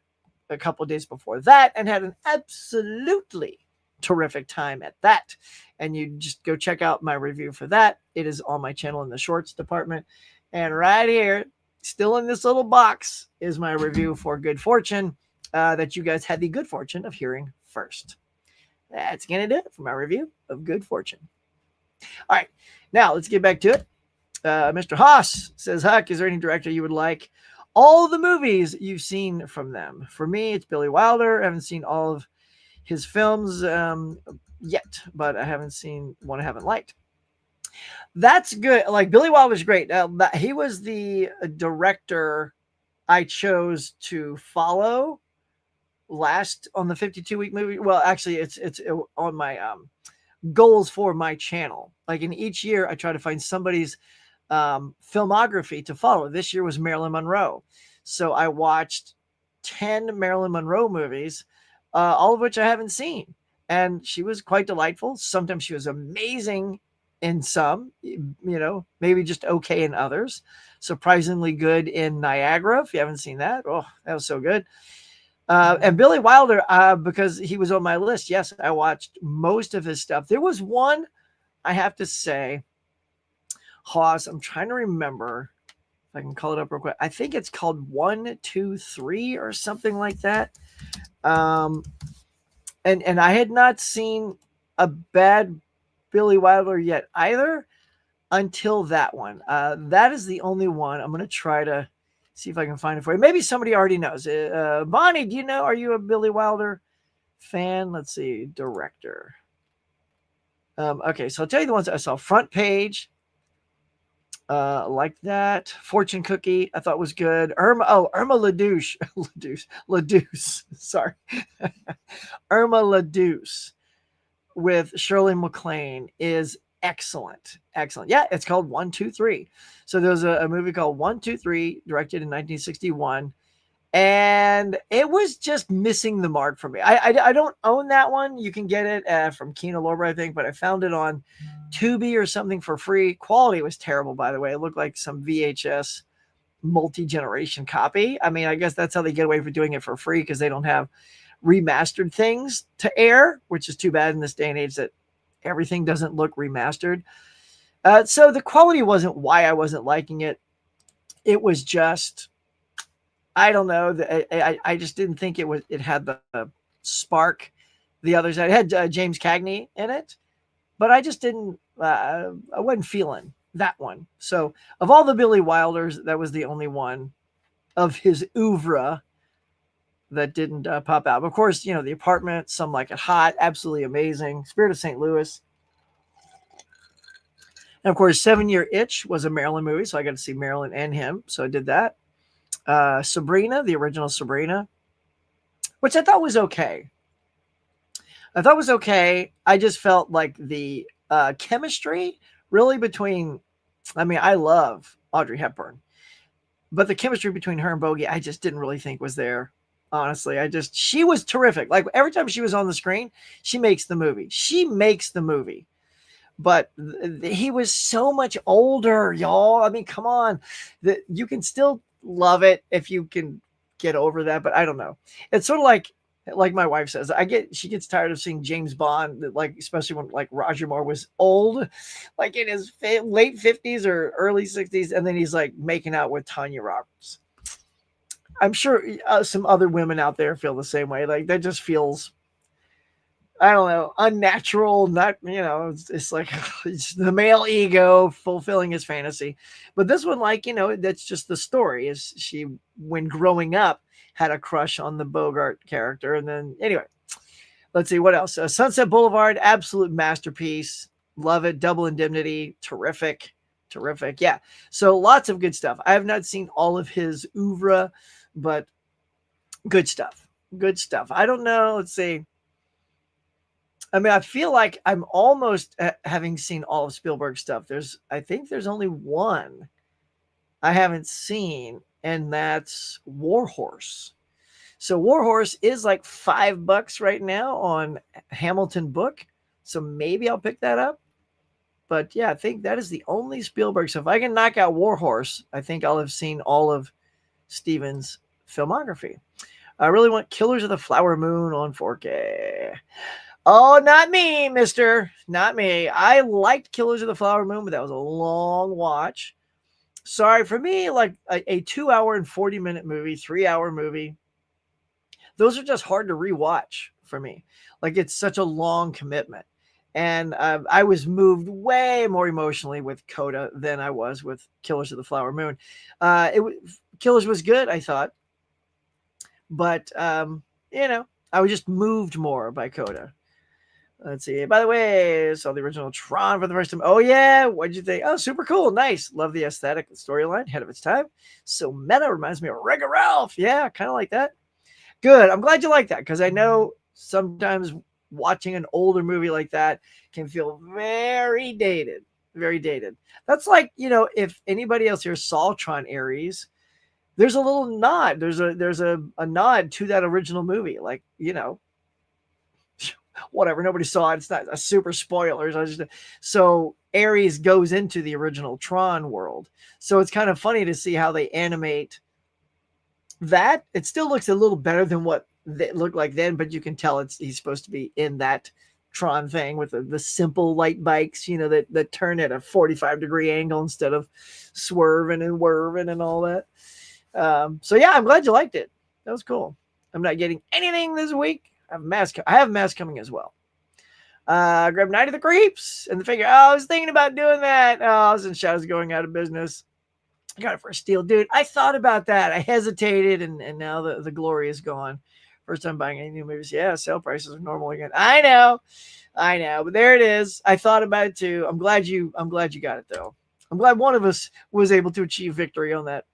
a couple days before that and had an absolutely terrific time at that. And you just go check out my review for that. It is on my channel in the shorts department. And right here, still in this little box, is my review for Good Fortune that you guys had the good fortune of hearing first. That's going to do it for my review of Good Fortune. All right, now let's get back to it. Mr. Haas says, Huck, is there any director you would like all the movies you've seen from them? For me, it's Billy Wilder. I haven't seen all of his films yet, but I haven't seen one I haven't liked. That's good. Like Billy Wilder's great. He was the director I chose to follow last on the 52-week movie. Well, actually, it's on my goals for my channel. Like in each year, I try to find somebody's filmography to follow. This year was Marilyn Monroe. So I watched 10 Marilyn Monroe movies, all of which I haven't seen. And she was quite delightful. Sometimes she was amazing in some, you know, maybe just okay in others. Surprisingly good in Niagara. If you haven't seen that, oh, that was so good. And Billy Wilder, because he was on my list. Yes, I watched most of his stuff. There was one, I have to say, Haas, I'm trying to remember if I can call it up real quick. I think it's called 1, 2, 3 or something like that. And I had not seen a bad Billy Wilder yet either until that one. That is the only one. I'm going to try to see if I can find it for you. Maybe somebody already knows. Bonnie, do you know? Are you a Billy Wilder fan? Let's see. Director. Okay, so I'll tell you the ones I saw. Front Page. Like that. Fortune Cookie, I thought was good. Irma LaDouche. LaDouche. Sorry. Irma LaDouche with Shirley MacLaine is excellent. Excellent. Yeah, it's called 1, 2, 3. So there was a movie called 1, 2, 3, directed in 1961. And it was just missing the mark for me. I don't own that one. You can get it from Kino Lorber, I think, but I found it on Tubi or something for free. Quality was terrible, by the way. It looked like some VHS multi-generation copy. I mean, I guess that's how they get away with doing it for free because they don't have remastered things to air, which is too bad in this day and age that everything doesn't look remastered. So the quality wasn't why I wasn't liking it. It was just, I don't know. I just didn't think it had the spark. The others, it had James Cagney in it, but I just didn't, I wasn't feeling that one. So of all the Billy Wilders, that was the only one of his oeuvre that didn't pop out. But of course, you know, The Apartment, Some Like It Hot, absolutely amazing. Spirit of St. Louis. And of course, 7 Year Itch was a Marilyn movie, so I got to see Marilyn and him. So I did that. Sabrina, the original Sabrina, which I thought was okay. I just felt like the chemistry really between. I mean, I love Audrey Hepburn, but the chemistry between her and Bogey, I just didn't really think was there. Honestly, she was terrific. Like every time she was on the screen, she makes the movie. She makes the movie. But he was so much older, y'all. I mean, come on. You can still love it if you can get over that, but I don't know. It's sort of like my wife says, she gets tired of seeing James Bond, like especially when like Roger Moore was old, like in his late 50s or early 60s, and then he's like making out with Tanya Roberts. I'm sure some other women out there feel the same way. Like that just feels, I don't know, unnatural. Not, it's like it's the male ego fulfilling his fantasy. But this one, like, that's just the story. Is she, when growing up, had a crush on the Bogart character, and then anyway, let's see what else. Sunset Boulevard, absolute masterpiece. Love it. Double Indemnity, terrific, terrific. Yeah. So lots of good stuff. I have not seen all of his oeuvre, but good stuff. Good stuff. I don't know. Let's see. I mean, I feel like I'm almost having seen all of Spielberg's stuff. I think there's only one I haven't seen, and that's War Horse. So War Horse is like $5 right now on Hamilton Book. So maybe I'll pick that up. But yeah, I think that is the only Spielberg. So if I can knock out War Horse, I think I'll have seen all of Steven's filmography. I really want Killers of the Flower Moon on 4K. Oh, not me, mister. Not me. I liked Killers of the Flower Moon, but that was a long watch. Sorry, for me, like a 2-hour and 40-minute movie, 3-hour movie, those are just hard to rewatch for me. Like it's such a long commitment. And I was moved way more emotionally with Coda than I was with Killers of the Flower Moon. Killers was good, I thought. But, I was just moved more by Coda. Let's see. By the way, I saw the original Tron for the first time. Oh, yeah. What'd you think? Oh, super cool. Nice. Love the aesthetic, the storyline, ahead of its time. So meta, reminds me of Wreck-It Ralph. Yeah, kind of like that. Good. I'm glad you like that, because I know sometimes watching an older movie like that can feel very dated. Very dated. That's like, if anybody else here saw Tron Ares, there's a little nod. There's a nod to that original movie. Like, whatever, nobody saw it. It's not a super spoilers. So Ares goes into the original Tron world. So it's kind of funny to see how they animate that. It still looks a little better than what it looked like then, but you can tell he's supposed to be in that Tron thing with the simple light bikes, that turn at a 45-degree angle instead of swerving and whirring and all that. So yeah, I'm glad you liked it. That was cool. I'm not getting anything this week. I have Mask coming as well. Grab Night of the Creeps and the figure. Oh, I was thinking about doing that. Oh, I was in Shadows going out of business. I got it for a steal, dude. I thought about that. I hesitated, and now the glory is gone. First time buying any new movies. Yeah, sale prices are normal again. I know, but there it is. I thought about it too. I'm glad you got it though. I'm glad one of us was able to achieve victory on that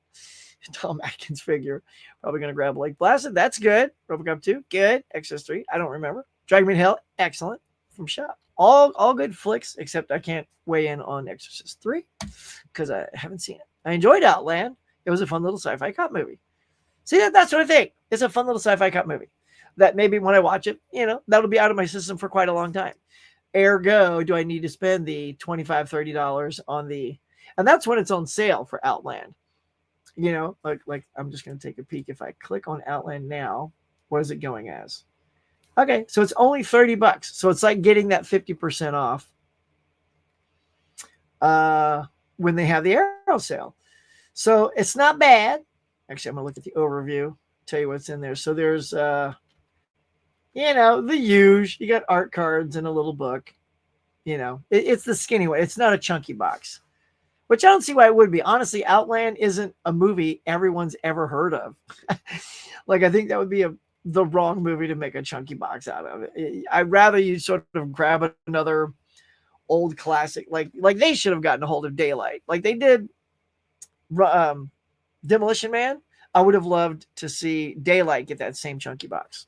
Tom Atkins figure. Probably going to grab Lake Placid. That's good. Robocop 2, good. Exorcist 3, I don't remember. Dragon Me to Hell, excellent. From Shop. All good flicks, except I can't weigh in on Exorcist 3 because I haven't seen it. I enjoyed Outland. It was a fun little sci-fi cop movie. See, that's what I think. It's a fun little sci-fi cop movie that maybe when I watch it, that'll be out of my system for quite a long time. Ergo, do I need to spend the $25, $30 on and that's when it's on sale for Outland. Like I'm just going to take a peek. If I click on Outland now, what is it going as? Okay, so it's only $30. So it's like getting that 50% off when they have the Arrow sale. So it's not bad. Actually, I'm going to look at the overview, tell you what's in there. So there's, the huge. You got art cards and a little book. It's the skinny way. It's not a chunky box. Which I don't see why it would be. Honestly, Outland isn't a movie everyone's ever heard of. Like, I think that would be the wrong movie to make a chunky box out of. I'd rather you sort of grab another old classic. Like they should have gotten a hold of Daylight. Like they did Demolition Man. I would have loved to see Daylight get that same chunky box.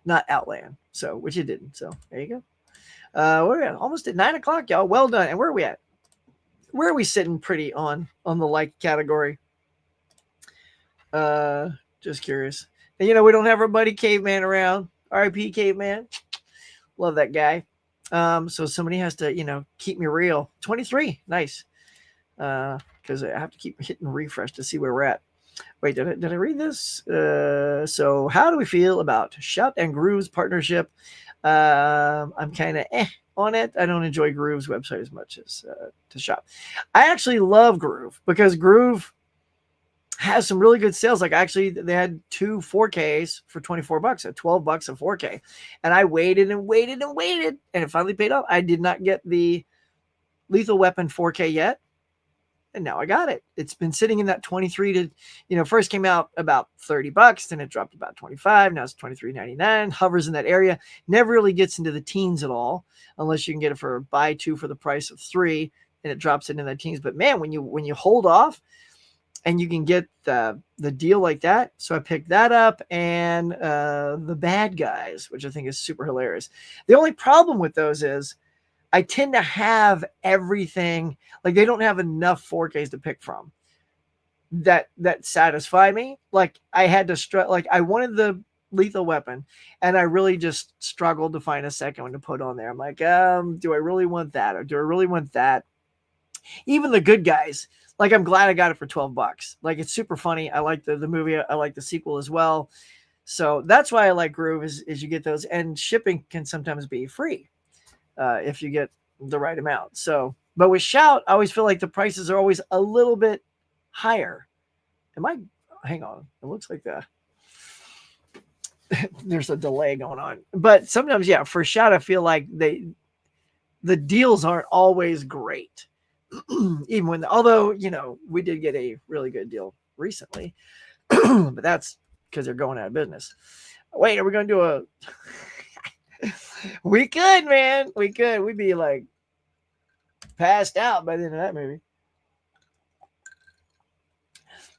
Not Outland. So, which it didn't. So, there you go. We're almost at 9 o'clock, y'all. Well done. And where are we at? Where are we sitting pretty on the like category? Just curious. And we don't have our buddy Caveman around. R.I.P. Caveman. Love that guy. So somebody has to, keep me real. 23. Nice. Because I have to keep hitting refresh to see where we're at. Wait, did I read this? So how do we feel about Shout and Groove's partnership? I'm kind of on it. I don't enjoy Groove's website as much as to Shout. I actually love Groove because Groove has some really good sales. Like actually they had 2 4Ks for $24 at $12 a 4K. And I waited and waited and waited and it finally paid off. I did not get the Lethal Weapon 4K yet. And now I got it. It's been sitting in that 23 to, first came out about $30, then it dropped about 25. Now it's $23.99, hovers in that area. Never really gets into the teens at all, unless you can get it for buy 2 for the price of 3, and it drops into the teens. But man, when you hold off and you can get the deal like that. So I picked that up and The Bad Guys, which I think is super hilarious. The only problem with those is I tend to have everything, like they don't have enough 4Ks to pick from that satisfy me. Like I had to like I wanted the Lethal Weapon and I really just struggled to find a second one to put on there. I'm like, do I really want that? Or do I really want that? Even The Good Guys, like I'm glad I got it for $12. Like it's super funny. I like the movie. I like the sequel as well. So that's why I like Groove is you get those, and shipping can sometimes be free. If you get the right amount. So, but with Shout, I always feel like the prices are always a little bit higher. Hang on. It looks like there's a delay going on. But sometimes, yeah, for Shout, I feel like the deals aren't always great. Even although, we did get a really good deal recently, but that's because they're going out of business. Wait, are we going to do we could, man. We could. We'd be like passed out by the end of that movie.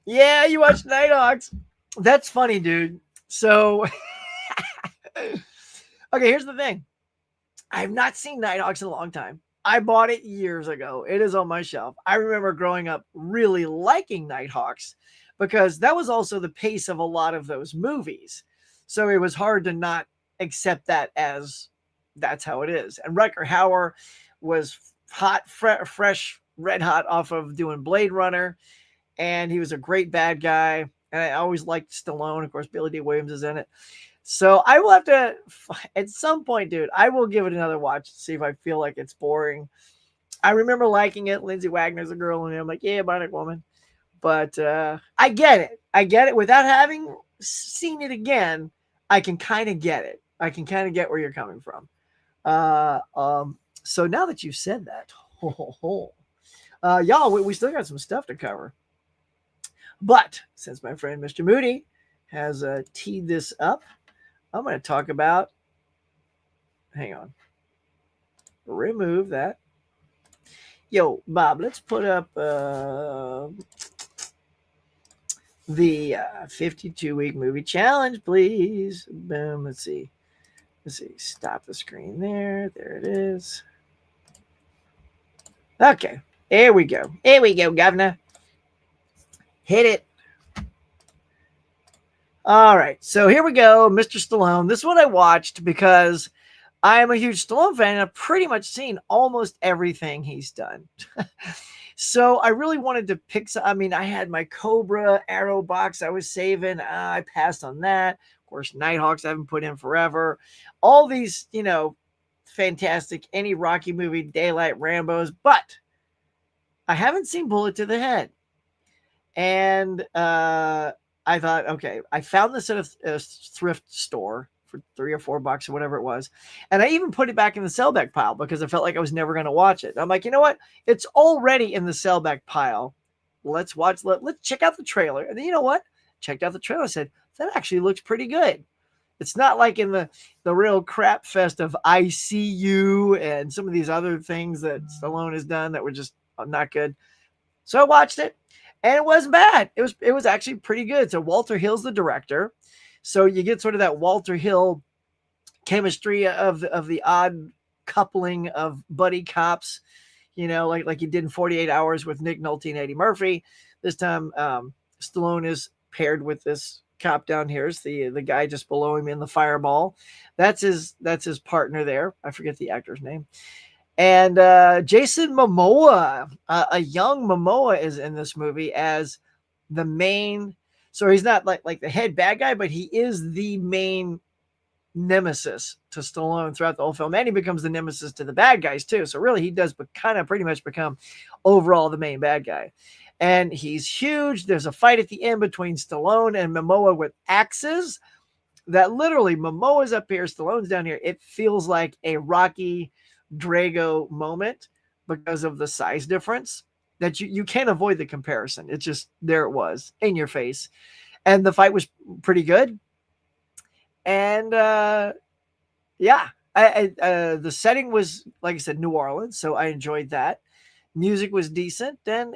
Yeah, you watched Nighthawks. That's funny, dude. So, okay, here's the thing. I have not seen Nighthawks in a long time. I bought it years ago. It is on my shelf. I remember growing up really liking Nighthawks because that was also the pace of a lot of those movies. So it was hard to not accept that as that's how it is. And Rutger Hauer was hot, fresh, red hot off of doing Blade Runner. And he was a great bad guy. And I always liked Stallone. Of course, Billy D. Williams is in it. So I will have to, at some point, dude, I will give it another watch to see if I feel like it's boring. I remember liking it. Lindsay Wagner's a girl, and I'm like, yeah, Bionic Woman. But I get it. I get it. Without having seen it again, I can kind of get it. I can kind of get where you're coming from. So now that you've said that, y'all, we still got some stuff to cover. But since my friend Mr. Moody has teed this up, I'm going to talk about, hang on, remove that. Yo, Bob, let's put up the 52-week movie challenge, please. Boom, let's see. Stop the screen there. There it is. Okay, here we go. Here we go, Governor. Hit it. All right, so here we go, Mr. Stallone. This is what I watched because I'm a huge Stallone fan, and I've pretty much seen almost everything he's done. So I really wanted to pick some. I mean, I had my Cobra Arrow box I was saving. I passed on that. Of course, Nighthawks I haven't put in forever. All these, fantastic, any Rocky movie, Daylight, Rambo's, but I haven't seen Bullet to the Head. And I thought, okay, I found this at a thrift store for $3 or $4 or whatever it was. And I even put it back in the sellback pile because I felt like I was never going to watch it. I'm like, you know what? It's already in the sellback pile. Let's check out the trailer. And then you know what? Checked out the trailer. I said, that actually looks pretty good. It's not like in the real crap fest of ICU and some of these other things that Stallone has done that were just not good. So I watched it. And it wasn't bad. It was actually pretty good. So Walter Hill's the director. So you get sort of that Walter Hill chemistry of the odd coupling of buddy cops, like he did in 48 Hours with Nick Nolte and Eddie Murphy. This time, Stallone is paired with this cop down here. Is the guy just below him in the Fireball. That's his partner there. I forget the actor's name. And Jason Momoa, a young Momoa, is in this movie as the main. So he's not like the head bad guy, but he is the main nemesis to Stallone throughout the whole film, and he becomes the nemesis to the bad guys too. So really, he does kind of pretty much become overall the main bad guy. And he's huge. There's a fight at the end between Stallone and Momoa with axes. That literally, Momoa's up here, Stallone's down here. It feels like a Rocky Drago moment because of the size difference. That you can't avoid the comparison. It's just there. It was in your face, and the fight was pretty good. And yeah, the setting was, like I said, New Orleans, so I enjoyed that. Music was decent, and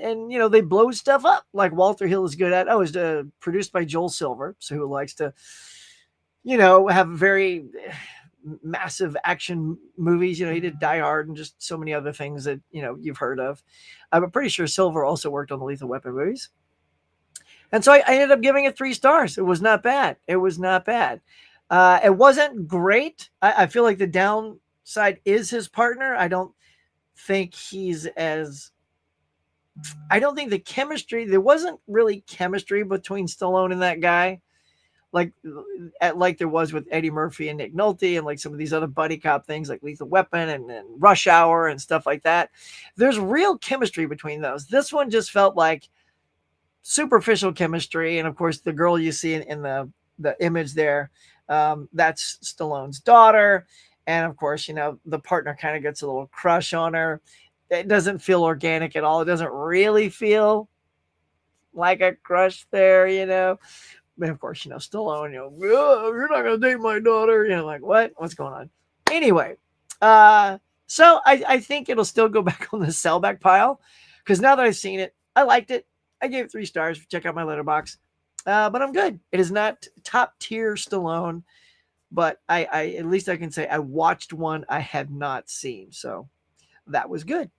they blow stuff up like Walter Hill is good at. Oh, it's produced by Joel Silver, so who likes to have very massive action movies. He did Die Hard and just so many other things that you've heard of. I'm pretty sure Silver also worked on the Lethal Weapon movies. And so I ended up giving it 3 stars. It was not bad. It wasn't great. I feel like the downside is his partner. I don't think the chemistry, there wasn't really chemistry between Stallone and that guy. Like there was with Eddie Murphy and Nick Nolte and like some of these other buddy cop things like Lethal Weapon and Rush Hour and stuff like that. There's real chemistry between those. This one just felt like superficial chemistry. And of course, the girl you see in the image there, that's Stallone's daughter. And of course, the partner kind of gets a little crush on her. It doesn't feel organic at all. It doesn't really feel like a crush there. But of course, Stallone, oh, you're not going to date my daughter. Like, what? What's going on? Anyway, so I think it'll still go back on the sellback pile because now that I've seen it, I liked it. I gave it 3 stars. Check out my letterbox. But I'm good. It is not top tier Stallone, but I at least I can say I watched one I had not seen. So that was good.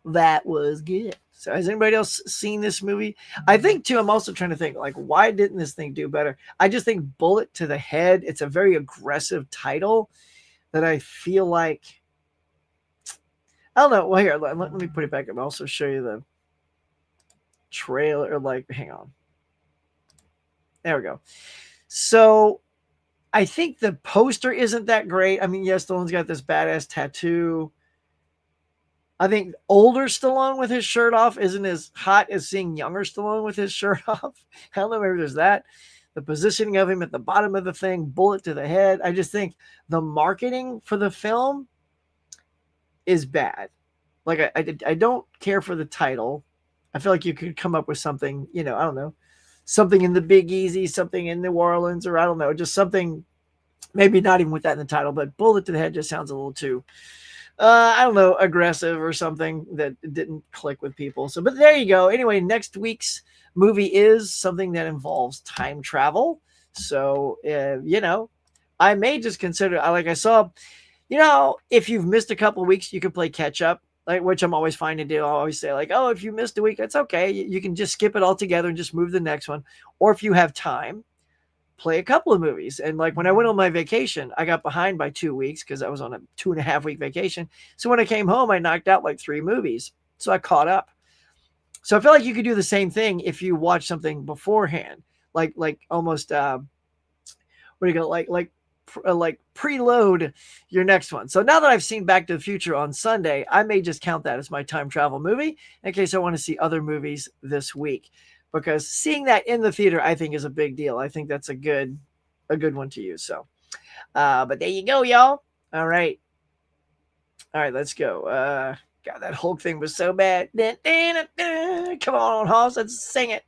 That was good. So has anybody else seen this movie? I think too, I'm also trying to think like, why didn't this thing do better? I just think Bullet to the Head, it's a very aggressive title that I feel like, I don't know. Well, here, let me put it back up. I'll also show you the trailer. Hang on. There we go. So I think the poster isn't that great. I mean, yes, Stallone's got this badass tattoo. I think older Stallone with his shirt off isn't as hot as seeing younger Stallone with his shirt off. I don't know, maybe there's that. The positioning of him at the bottom of the thing, bullet to the head. I just think the marketing for the film is bad. Like, I don't care for the title. I feel like you could come up with something, I don't know, something in the Big Easy, something in New Orleans, or I don't know, just something, maybe not even with that in the title, but bullet to the head just sounds a little too, I don't know, aggressive or something that didn't click with people. So, but there you go. Anyway, next week's movie is something that involves time travel. So, I may just consider, like I saw, if you've missed a couple of weeks, you can play catch up, which I'm always fine to do. I always say like, oh, if you missed a week, that's okay. You can just skip it all together and just move to the next one. Or if you have time, play a couple of movies. And like when I went on my vacation, I got behind by 2 weeks because I was on a 2.5 week vacation. So when I came home, I knocked out like 3 movies. So I caught up. So I feel like you could do the same thing if you watch something beforehand, like almost, what do you go? Like preload your next one. So now that I've seen Back to the Future on Sunday, I may just count that as my time travel movie in case I want to see other movies this week. Because seeing that in the theater, I think, is a big deal. I think that's a good one to use. So, but there you go, y'all. All right, let's go. God, that Hulk thing was so bad. Come on, Hoss, let's sing it.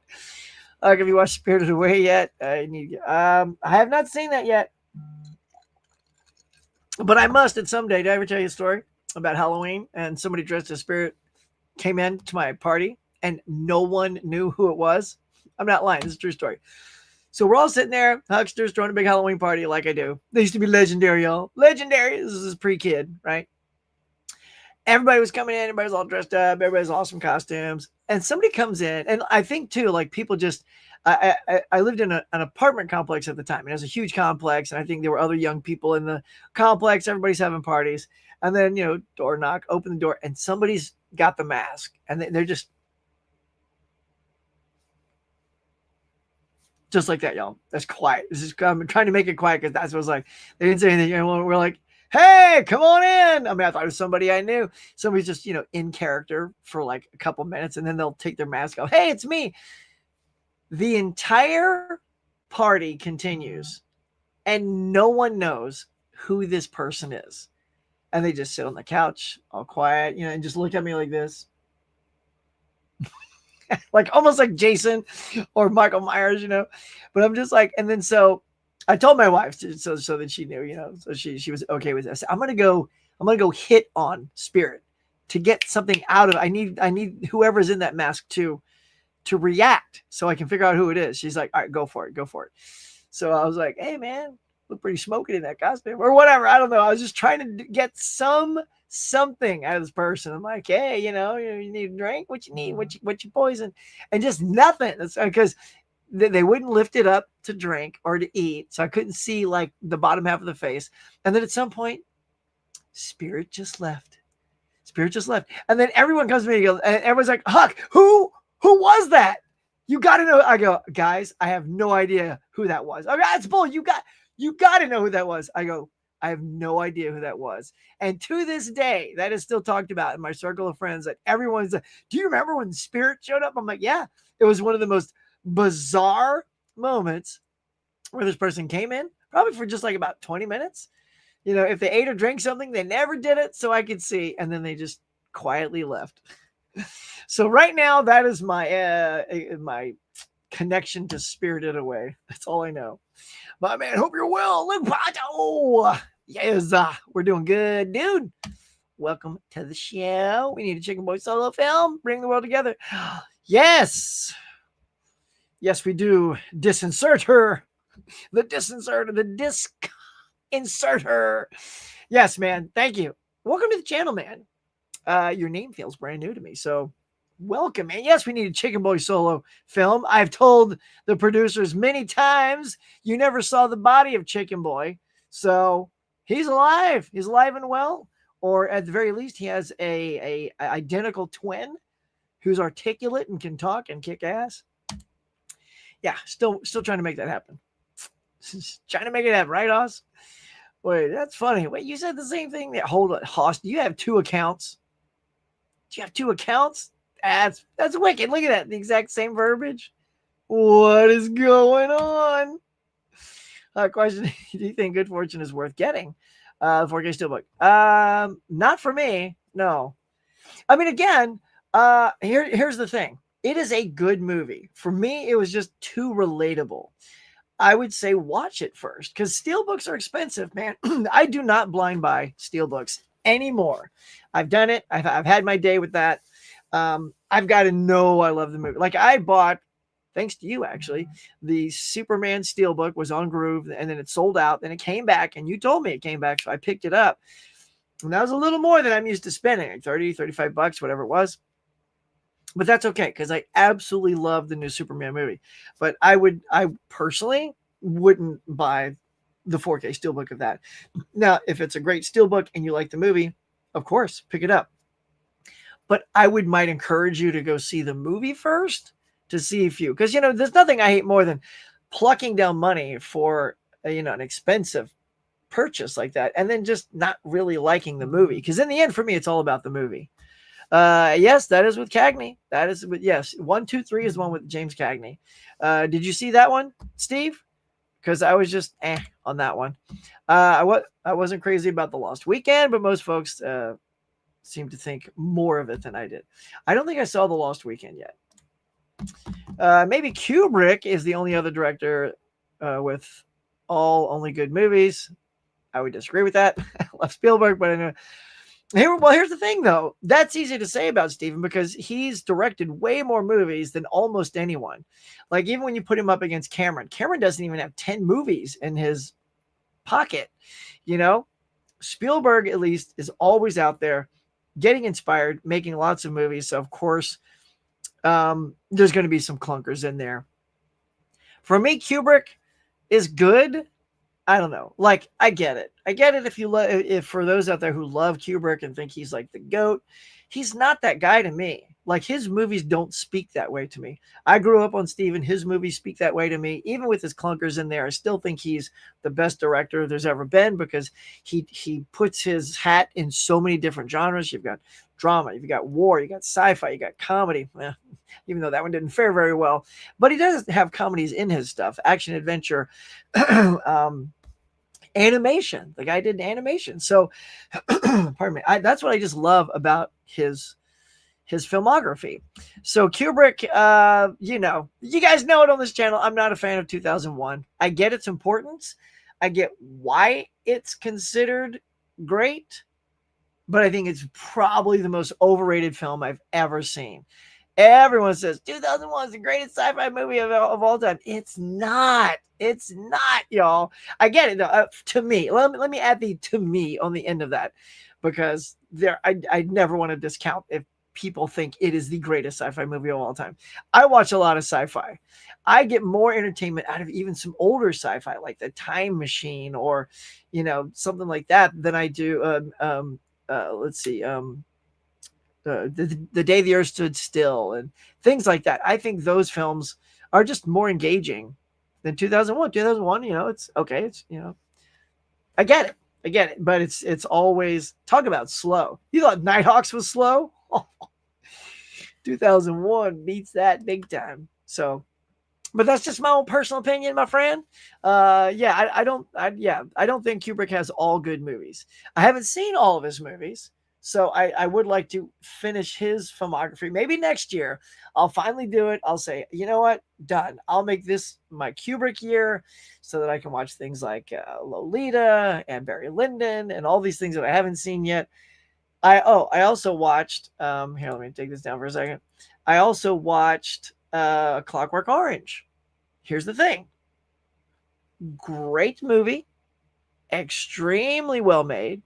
Have you watched Spirited Away yet? I have not seen that yet, but I must at some day. Did I ever tell you a story about Halloween and somebody dressed as Spirit came in to my party? And no one knew who it was? I'm not lying. This is a true story. So we're all sitting there, hucksters throwing a big Halloween party like I do. They used to be legendary, y'all. Legendary. This is pre-kid, right? Everybody was coming in. Everybody was all dressed up. Everybody's awesome costumes. And somebody comes in, and I think too, like people just. I lived in an apartment complex at the time, and it was a huge complex. And I think there were other young people in the complex. Everybody's having parties, and then door knock, open the door, and somebody's got the mask, and they're just like that, y'all. That's quiet. This is I'm trying to make it quiet because that's what it was like. They didn't say anything. We're like, hey, come on in. I mean, I thought it was somebody I knew. Somebody's just, in character for like a couple minutes, and then they'll take their mask off. Hey, it's me. The entire party continues, and no one knows who this person is. And they just sit on the couch, all quiet, and just look at me like this. Like almost like Jason or Michael Myers, but I'm just like, and then so I told my wife so that she knew, so she was okay with this. I'm gonna go hit on Spirit to get something out of. I need whoever's in that mask to react so I can figure out who it is. She's like, all right, go for it. So I was like, hey man, look pretty smoking in that costume or whatever. I don't know. I was just trying to get something out of this person. I'm like, hey, you need a drink? What you need? What you poison? And just nothing. It's because they wouldn't lift it up to drink or to eat. So I couldn't see like the bottom half of the face. And then at some point, Spirit just left. And then everyone comes to me and everyone's like, Huck, who was that? You got to know. I go, guys, I have no idea who that was. Okay, that's bull. You got to know who that was. I go, I have no idea who that was. And to this day, that is still talked about in my circle of friends that everyone's like, do you remember when Spirit showed up? I'm like, yeah, it was one of the most bizarre moments where this person came in probably for just like about 20 minutes. If they ate or drank something, they never did it so I could see. And then they just quietly left. So right now, that is my connection to Spirited Away. That's all I know. My man, hope you're well. Luke Pato. Yes, we're doing good, dude. Welcome to the show. We need a Chicken Boy solo film. Bring the world together. Yes, we do. Disinsert her. The disinserter. The disc inserter. Yes, man. Thank you. Welcome to the channel, man. Your name feels brand new to me, so welcome, man. Yes, we need a Chicken Boy solo film. I've told the producers many times you never saw the body of Chicken Boy, so he's alive. He's alive and well, or at the very least, he has a identical twin who's articulate and can talk and kick ass. Yeah, still trying to make that happen. Trying to make it happen, right, Hoss? Wait, that's funny. Wait, you said the same thing. Hold on, Hoss. Do you have two accounts? That's wicked. Look at that. The exact same verbiage. What is going on? Question. Do you think Good Fortune is worth getting? 4K Steelbook. Not for me. No. I mean, again, here's the thing. It is a good movie. For me, it was just too relatable. I would say watch it first because steelbooks are expensive, man. I do not blind buy steelbooks anymore. I've done it. I've had my day with that. I've got to know I love the movie. Like I bought, thanks to you actually, the Superman steelbook was on Groove and then it sold out. Then it came back and you told me it came back. So I picked it up. And that was a little more than I'm used to spending, like 30, 35 bucks, whatever it was. But that's okay because I absolutely love the new Superman movie. But I personally wouldn't buy the 4K steelbook of that. Now, if it's a great steelbook and you like the movie, of course, pick it up. But I might encourage you to go see the movie first to see if you, because there's nothing I hate more than plucking down money for an expensive purchase like that and then just not really liking the movie. Because in the end, for me, it's all about the movie. Yes, that is with Cagney. That is with, yes. 1, 2, 3 is the one with James Cagney. Did you see that one, Steve? Because I was just on that one. I wasn't crazy about The Lost Weekend, but most folks seem to think more of it than I did. I don't think I saw The Lost Weekend yet. Maybe Kubrick is the only other director with only good movies. I would disagree with that. I love Spielberg, but I know. Here's the thing, though. That's easy to say about Steven because he's directed way more movies than almost anyone. Like, even when you put him up against Cameron, Cameron doesn't even have 10 movies in his pocket. You know, Spielberg, at least, is always out there getting inspired, making lots of movies. So, of course, there's going to be some clunkers in there. For me, Kubrick is good. I don't know. Like, I get it. I get it if for those out there who love Kubrick and think he's like the GOAT, he's not that guy to me. Like, his movies don't speak that way to me. I grew up on Steven. His movies speak that way to me. Even with his clunkers in there, I still think he's the best director there's ever been because he puts his hat in so many different genres. You've got drama, you've got war, you got sci-fi, you got comedy. Even though that one didn't fare very well, but he does have comedies in his stuff, action, adventure, animation. The guy did animation. So, pardon me. That's what I just love about his filmography. So Kubrick, you guys know it on this channel. I'm not a fan of 2001. I get its importance. I get why it's considered great, but I think it's probably the most overrated film I've ever seen. Everyone says 2001 is the greatest sci-fi movie of all time. It's not. It's not, y'all. I get it, though. To me, let me add the "to me" on the end of that, because I never want to discount if people think it is the greatest sci-fi movie of all time. I watch a lot of sci-fi. I get more entertainment out of even some older sci-fi, like The Time Machine or, something like that, than I do. Let's see. The Day the Earth Stood Still and things like that. I think those films are just more engaging than 2001. 2001, it's okay. It's, I get it. I get it. But it's always, talk about slow. You thought Nighthawks was slow? 2001 beats that big time. So, but that's just my own personal opinion, my friend. I don't think Kubrick has all good movies. I haven't seen all of his movies. So I would like to finish his filmography. Maybe next year I'll finally do it. I'll say, you know what? Done. I'll make this my Kubrick year so that I can watch things like Lolita and Barry Lyndon and all these things that I haven't seen yet. I also watched, here, let me take this down for a second. I also watched Clockwork Orange. Here's the thing. Great movie. Extremely well made.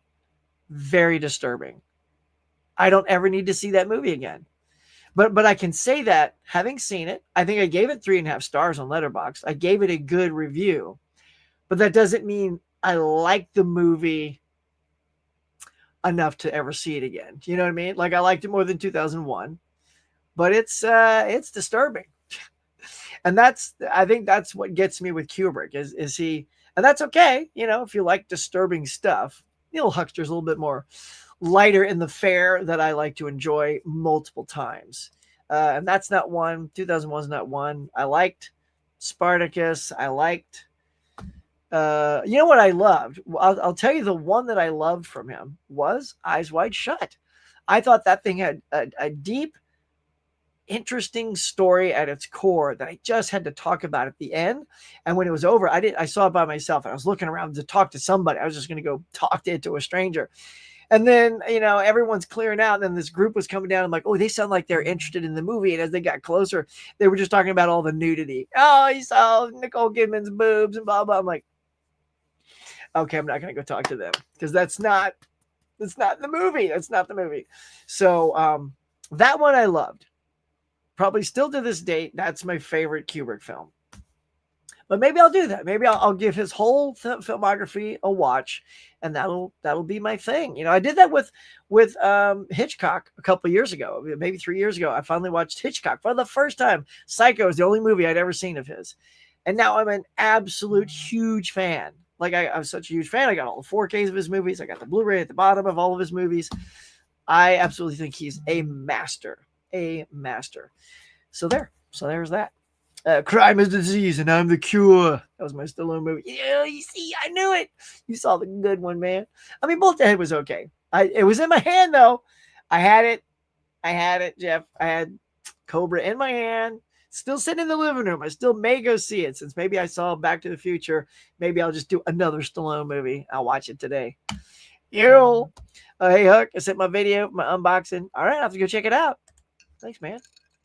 Very disturbing. I don't ever need to see that movie again. But I can say that having seen it, I think I gave it 3.5 stars on Letterboxd. I gave it a good review, but that doesn't mean I like the movie enough to ever see it again. You know what I mean? Like, I liked it more than 2001, but it's disturbing. And I think that's what gets me with Kubrick is he, and that's okay. If you like disturbing stuff, Neil Huxter's a little bit more lighter in the fare that I like to enjoy multiple times. And that's not one. 2001 is not one. I liked Spartacus. I liked, what I loved? I'll tell you the one that I loved from him was Eyes Wide Shut. I thought that thing had a deep, interesting story at its core that I just had to talk about at the end. And when it was over, I saw it by myself. I was looking around to talk to somebody. I was just going to go talk to a stranger. And then, everyone's clearing out. And then this group was coming down. I'm like, oh, they sound like they're interested in the movie. And as they got closer, they were just talking about all the nudity. Oh, you saw Nicole Kidman's boobs and blah, blah. I'm like, okay, I'm not going to go talk to them because that's not the movie. That's not the movie. So that one I loved. Probably still to this date, that's my favorite Kubrick film. But maybe I'll do that. Maybe I'll give his whole filmography a watch, and that'll be my thing. I did that with Hitchcock a couple of years ago, maybe 3 years ago. I finally watched Hitchcock for the first time. Psycho is the only movie I'd ever seen of his, and now I'm an absolute huge fan. Like, I was such a huge fan. I got all the 4Ks of his movies. I got the Blu-ray at the bottom of all of his movies. I absolutely think he's a master. A master. So there's that. Crime is disease and I'm the cure. That was my Stallone movie. Yeah, you see, I knew it. You saw the good one, man. I mean, Bolt Head was okay. It was in my hand though. I had it, Jeff. I had Cobra in my hand, still sitting in the living room. I still may go see it since maybe I saw Back to the Future. Maybe I'll just do another Stallone movie. I'll watch it today. you. Hey, Huck, I sent my video, my unboxing. All right, I have to go check it out. Thanks, man.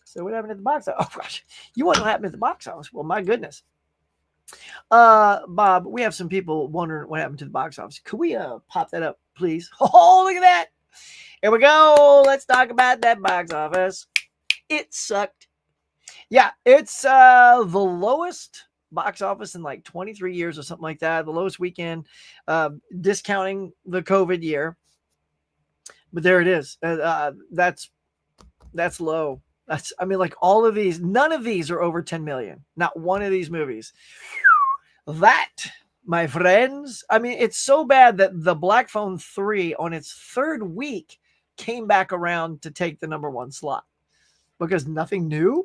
So what happened at the box office? Oh, gosh. You want to know what happened at the box office? Well, my goodness. Bob, we have some people wondering what happened to the box office. Could we pop that up, please? Oh, look at that. Here we go. Let's talk about that box office. It sucked. Yeah, it's the lowest box office in like 23 years or something like that. The lowest weekend, discounting the COVID year. But there it is. That's low. I mean, like all of these, none of these are over 10 million. Not one of these movies. That, my friends, I mean, it's so bad that the Black Phone 3 on its third week came back around to take the number one slot because nothing new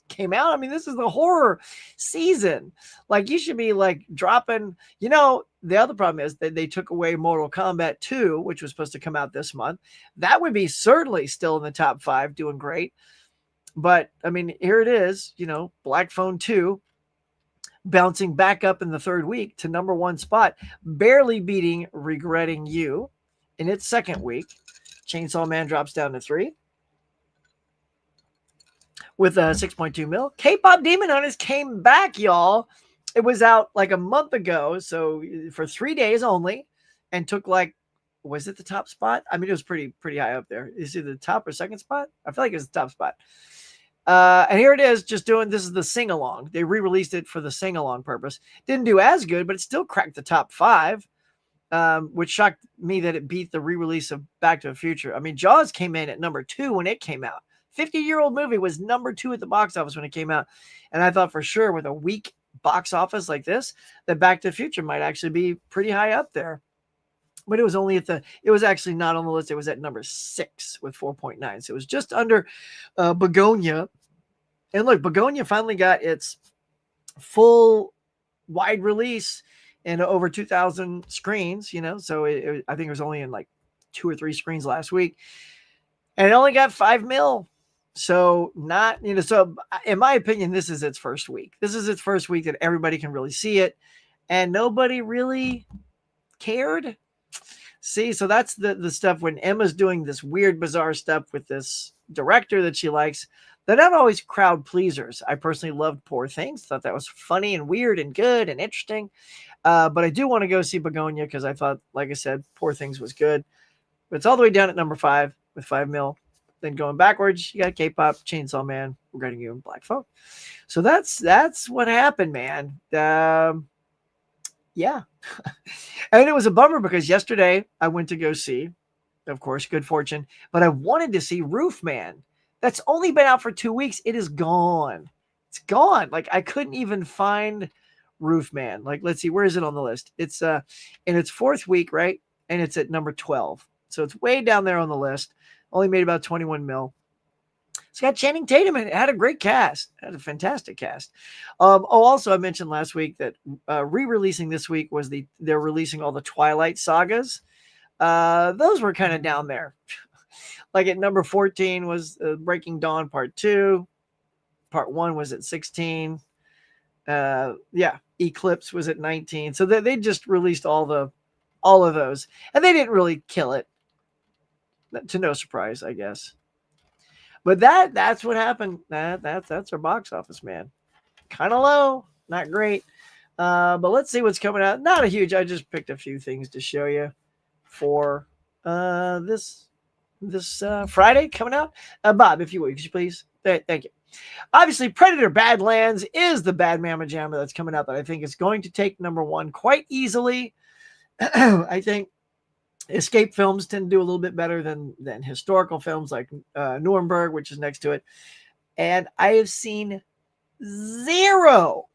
came out. I mean, this is the horror season. Like, you should be like dropping, the other problem is that they took away Mortal Kombat 2, which was supposed to come out this month. That would be certainly still in the top 5, doing great. But I mean, here it is, Black Phone 2 bouncing back up in the third week to number one spot, barely beating Regretting You in its second week. Chainsaw Man drops down to 3 with a 6.2 mil. K-Pop Demon Hunters came back, y'all. It was out like a month ago, so for 3 days only, and took like, was it the top spot? I mean, it was pretty high up there. Is it the top or second spot? I feel like it's the top spot. And here it is, just doing, this is the sing-along. They re-released it for the sing-along purpose. Didn't do as good, but it still cracked the top 5, which shocked me that it beat the re-release of Back to the Future. I mean, Jaws came in at number 2 when it came out. 50-year-old movie was number 2 at the box office when it came out. And I thought for sure with a weak box office like this, that Back to the Future might actually be pretty high up there. But it was only it was actually not on the list. It was at number 6 with 4.9. So it was just under Begonia. And look, Begonia finally got its full wide release in over 2,000 screens, so I think it was only in like 2 or 3 screens last week. And it only got 5 mil. So not, so in my opinion, this is its first week. This is its first week that everybody can really see it. And nobody really cared. See, so that's the stuff when Emma's doing this weird, bizarre stuff with this director that she likes. They're not always crowd pleasers. I personally loved Poor Things. Thought that was funny and weird and good and interesting. But I do want to go see Begonia because I thought, like I said, Poor Things was good. But it's all the way down at number 5 with 5 mil. Then going backwards, you got K-Pop, Chainsaw Man, Regretting You, and Black Phone. So that's what happened, man. Yeah. And it was a bummer because yesterday I went to go see, of course, Good Fortune, but I wanted to see Roof Man. That's only been out for 2 weeks. It is gone. It's gone. Like, I couldn't even find Roof Man. Like, let's see, where is it on the list? It's in its 4th week, right? And it's at number 12. So it's way down there on the list. Only made about 21 mil. It's got Channing Tatum in it. It had a great cast. It had a fantastic cast. Also, I mentioned last week that re-releasing this week was they're releasing all the Twilight sagas. Those were kind of down there. Like at number 14 was Breaking Dawn Part 2. Part 1 was at 16. Eclipse was at 19. So they just released all of those. And they didn't really kill it. To no surprise, I guess. But that's what happened. That's our box office, man. Kind of low. Not great. But let's see what's coming out. Not a huge. I just picked a few things to show you for this Friday coming out. Bob, if you would, could you please? Thank you. Obviously, Predator Badlands is the Bad Mama Jamma that's coming out that I think is going to take number 1 quite easily. I think escape films tend to do a little bit better than historical films like Nuremberg, which is next to it. And I have seen zero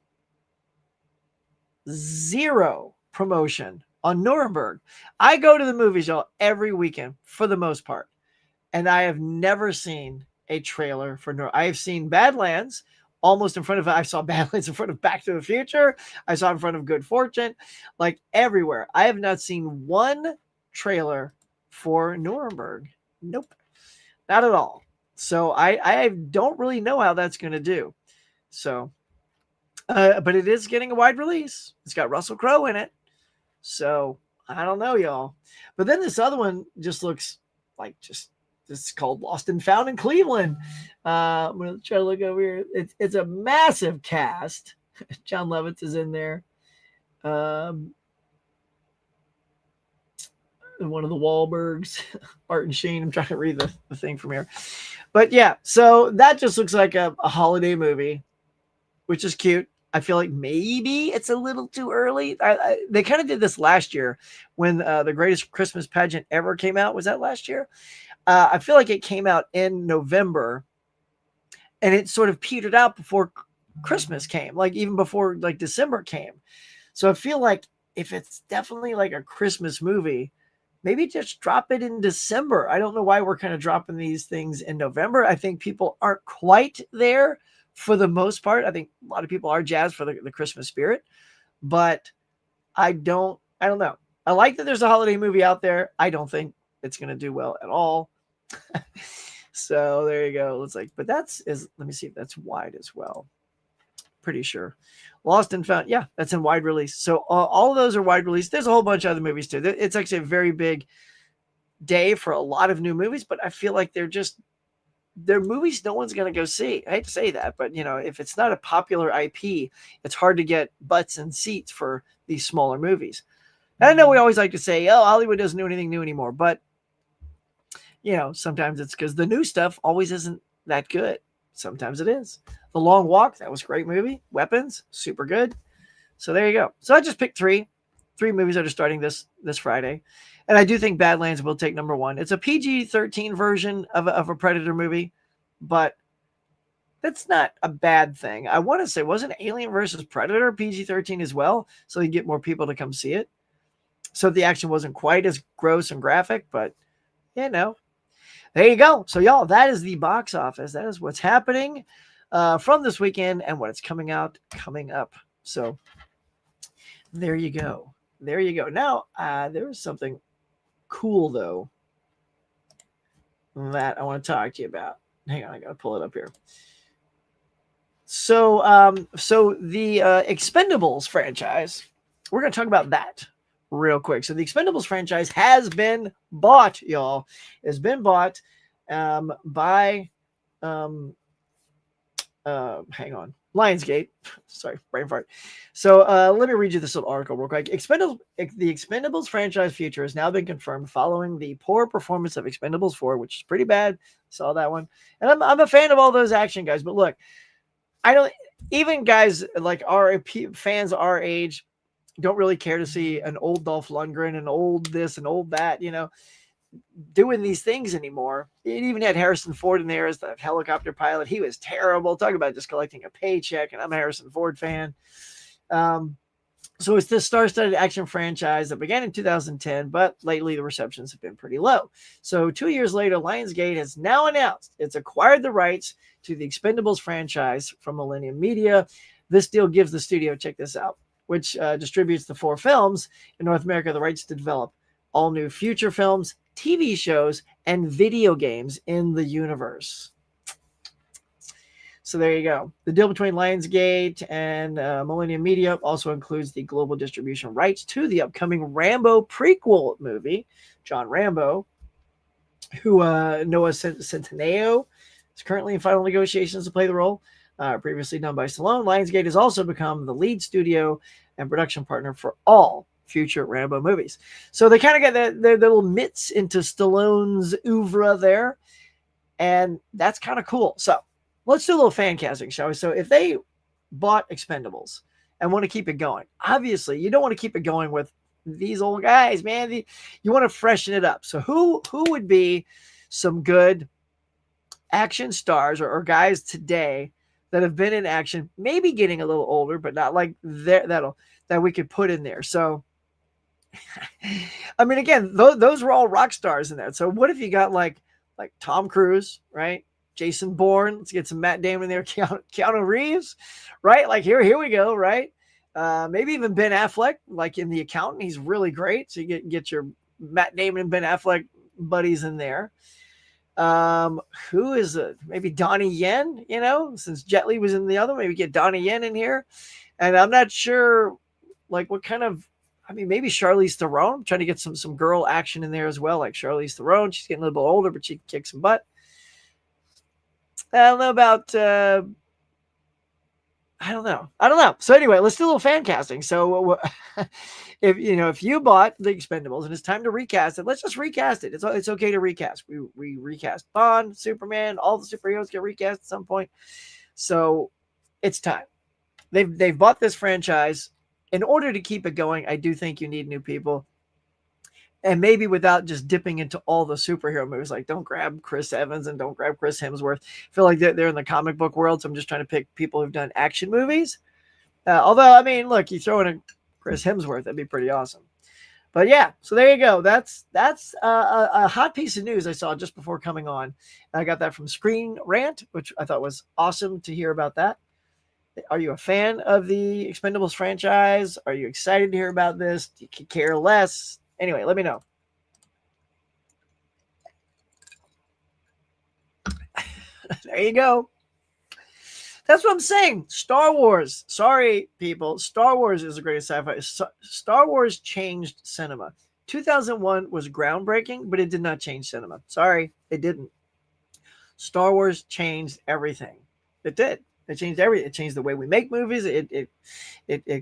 promotion on Nuremberg. I go to the movies, y'all, every weekend for the most part. And I have never seen a trailer for Nuremberg. I have seen Badlands almost in front of, I saw Badlands in front of Back to the Future. I saw in front of Good Fortune, like everywhere. I have not seen one trailer for Nuremberg. Nope, not at all. So I don't really know how that's going to do. So, but it is getting a wide release. It's got Russell Crowe in it. So I don't know, y'all. But then this other one just looks like just this is called Lost and Found in Cleveland. I'm gonna try to look over here. It's a massive cast. John Lovitz is in there. Um, one of the Wahlbergs, Art and Sheen. I'm trying to read the thing from here. But yeah, so that just looks like a holiday movie, which is cute. I feel like maybe it's a little too early. They kind of did this last year when the Greatest Christmas Pageant Ever came out. Was that last year? I feel like it came out in November, and it sort of petered out before Christmas came, like even before like December came. So I feel like if it's definitely like a Christmas movie, maybe just drop it in December. I don't know why we're kind of dropping these things in November. I think people aren't quite there for the most part. I think a lot of people are jazzed for the Christmas spirit, but I don't know. I like that there's a holiday movie out there. I don't think it's going to do well at all. So there you go. It's like, but let me see if that's wide as well. Pretty sure. Lost and Found. Yeah, that's in wide release. So all of those are wide release. There's a whole bunch of other movies too. It's actually a very big day for a lot of new movies, but I feel like they're movies no one's going to go see. I hate to say that, but if it's not a popular IP, it's hard to get butts and seats for these smaller movies. And I know we always like to say, oh, Hollywood doesn't do anything new anymore, but sometimes it's because the new stuff always isn't that good. Sometimes it is. The Long Walk, that was a great movie. Weapons, super good. So there you go. So I just picked three movies that are starting this Friday. And I do think Badlands will take number one. It's a PG-13 version of a Predator movie, but that's not a bad thing. I want to say, wasn't Alien versus Predator PG-13 as well? So you get more people to come see it. So the action wasn't quite as gross and graphic, but there you go. So y'all, that is the box office. That is what's happening from this weekend and what it's coming up. So there you go. Now, there was something cool though that I want to talk to you about. Hang on, I gotta pull it up here. So the Expendables franchise, we're gonna talk about that real quick. So the Expendables franchise has been bought, y'all. It's been bought by hang on, Lionsgate. Sorry, brain fart. So let me read you this little article real quick. The Expendables franchise future has now been confirmed following the poor performance of Expendables 4, which is pretty bad. Saw that one. And I'm a fan of all those action guys, but look, I don't even guys like fans our age don't really care to see an old Dolph Lundgren and old this and old that, doing these things anymore. It even had Harrison Ford in there as the helicopter pilot. He was terrible. Talk about just collecting a paycheck, and I'm a Harrison Ford fan. So it's this star-studded action franchise that began in 2010, but lately the receptions have been pretty low. So 2 years later, Lionsgate has now announced it's acquired the rights to the Expendables franchise from Millennium Media. This deal gives the studio, check this out, which distributes the 4 films in North America, the rights to develop all new future films, TV shows, and video games in the universe. So there you go. The deal between Lionsgate and Millennium Media also includes the global distribution rights to the upcoming Rambo prequel movie. John Rambo, who Noah Centineo is currently in final negotiations to play the role. Previously done by Stallone, Lionsgate has also become the lead studio and production partner for all future Rambo movies. So they kind of got their little mitts into Stallone's oeuvre there, and that's kind of cool. So let's do a little fan casting, shall we? So if they bought Expendables and want to keep it going, obviously you don't want to keep it going with these old guys, man. You want to freshen it up. So who would be some good action stars or guys today that have been in action, maybe getting a little older, but not like that we could put in there? So, I mean, again, those were all rock stars in that. So what if you got like Tom Cruise, right? Jason Bourne. Let's get some Matt Damon in there. Keanu Reeves, right? Like here we go, right? Maybe even Ben Affleck, like in The Accountant. He's really great. So you get your Matt Damon and Ben Affleck buddies in there. Who is it? Maybe Donnie Yen, since Jet Li was in the other, maybe get Donnie Yen in here. And I'm not sure like what kind of I mean, maybe Charlize Theron. I'm trying to get some girl action in there as well, like Charlize Theron. She's getting a little bit older, but she can kick some butt. I don't know about. I don't know. So anyway, let's do a little fan casting. So if you bought the Expendables and it's time to recast it, let's just recast it. It's okay to recast. We recast Bond, Superman, all the superheroes get recast at some point. So it's time. They've bought this franchise. In order to keep it going, I do think you need new people. And maybe without just dipping into all the superhero movies, like don't grab Chris Evans and don't grab Chris Hemsworth. I feel like they're in the comic book world, so I'm just trying to pick people who've done action movies. Although, I mean, look, you throw in a Chris Hemsworth, that'd be pretty awesome. But yeah, so there you go. That's a hot piece of news I saw just before coming on. I got that from Screen Rant, which I thought was awesome to hear about that. Are you a fan of the Expendables franchise? Are you excited to hear about this? Do you care less? Anyway, let me know. There you go. That's what I'm saying. Star Wars. Sorry, people. Star Wars is the greatest sci-fi. Star Wars changed cinema. 2001 was groundbreaking, but it did not change cinema. Sorry, it didn't. Star Wars changed everything. It did. It changed everything. It changed the way we make movies. It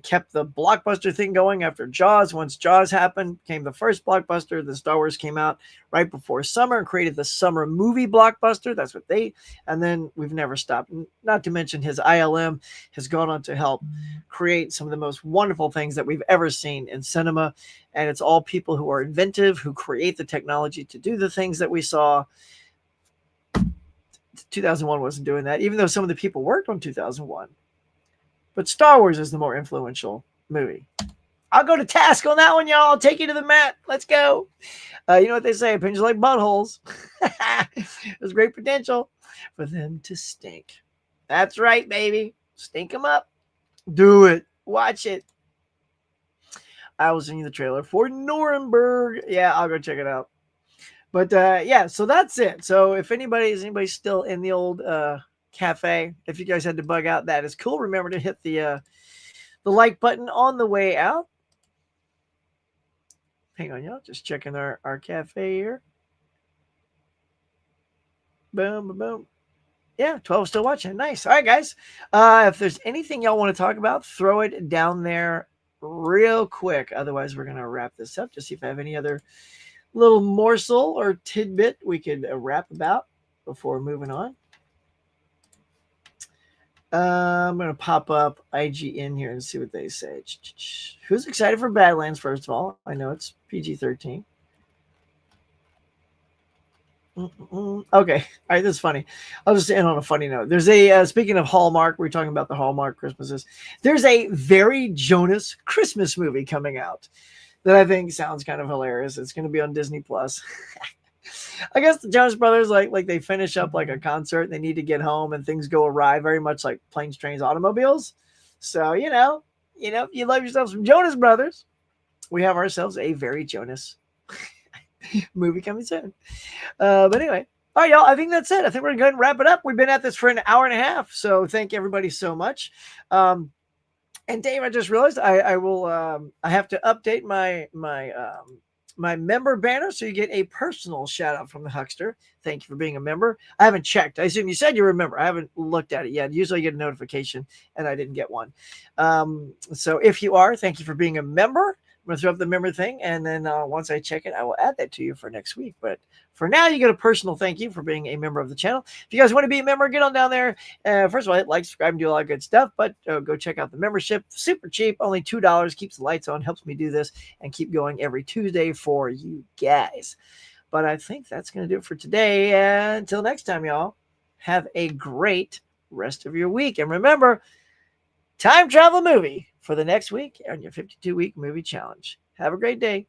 kept the blockbuster thing going after Jaws. Once Jaws happened, came the first blockbuster. The Star Wars came out right before summer and created the summer movie blockbuster. That's what and then we've never stopped. Not to mention his ILM has gone on to help create some of the most wonderful things that we've ever seen in cinema. And it's all people who are inventive, who create the technology to do the things that we saw. 2001 wasn't doing that, even though some of the people worked on 2001. But Star Wars is the more influential movie. I'll go to task on that one, y'all. I'll take you to the mat. Let's go. You know what they say? Opinions like buttholes. There's great potential for them to stink. That's right, baby. Stink them up. Do it. Watch it. I will send you the trailer for Nuremberg. Yeah, I'll go check it out. But yeah, so that's it. So if anybody's still in the old cafe, if you guys had to bug out, that is cool. Remember to hit the like button on the way out. Hang on, y'all. Just checking our cafe here. Boom, boom, boom. Yeah, 12 still watching. Nice. All right, guys. If there's anything y'all want to talk about, throw it down there real quick. Otherwise, we're going to wrap this up. Just see if I have any other little morsel or tidbit we could rap about before moving on. I'm going to pop up IGN here and see what they say. Who's excited for Badlands, first of all? I know it's PG-13. Okay. All right, that's funny. I'll just end on a funny note. There's a, speaking of Hallmark, we're talking about the Hallmark Christmases. There's a very Jonas Christmas movie coming out that I think sounds kind of hilarious. It's going to be on Disney Plus. I guess the Jonas Brothers, like they finish up like a concert and they need to get home and things go awry, very much like Planes, Trains, Automobiles. So, you know, you love yourself some Jonas Brothers. We have ourselves a very Jonas movie coming soon. But anyway, all right, y'all, I think that's it. I think we're going to go ahead and wrap it up. We've been at this for an hour and a half. So thank everybody so much. And Dave, I just realized I will I have to update my member banner so you get a personal shout out from the Huckster. Thank you for being a member. I haven't checked. I assume you said you remember. I haven't looked at it yet. Usually I get a notification and I didn't get one. So if you are, thank you for being a member. I'm going to throw up the member thing, and then once I check it, I will add that to you for next week. But for now, you get a personal thank you for being a member of the channel. If you guys want to be a member, get on down there. First of all, hit like, subscribe, and do a lot of good stuff. But go check out the membership. Super cheap, only $2. Keeps the lights on, helps me do this, and keep going every Tuesday for you guys. But I think that's going to do it for today. Until next time, y'all, have a great rest of your week. And remember, time travel movie for the next week on your 52-week movie challenge. Have a great day.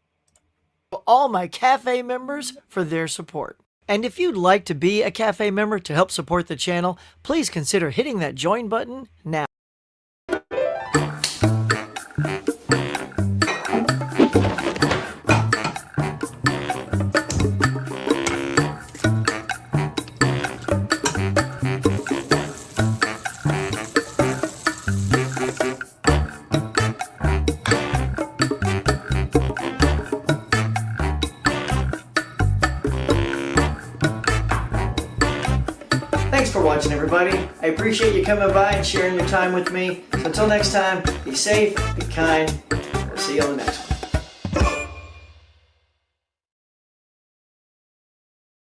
All my cafe members for their support. And if you'd like to be a cafe member to help support the channel, please consider hitting that join button now. thanks for watching, everybody. I appreciate you coming by and sharing your time with me. So until next time, be safe, be kind. I'll see you on the next one.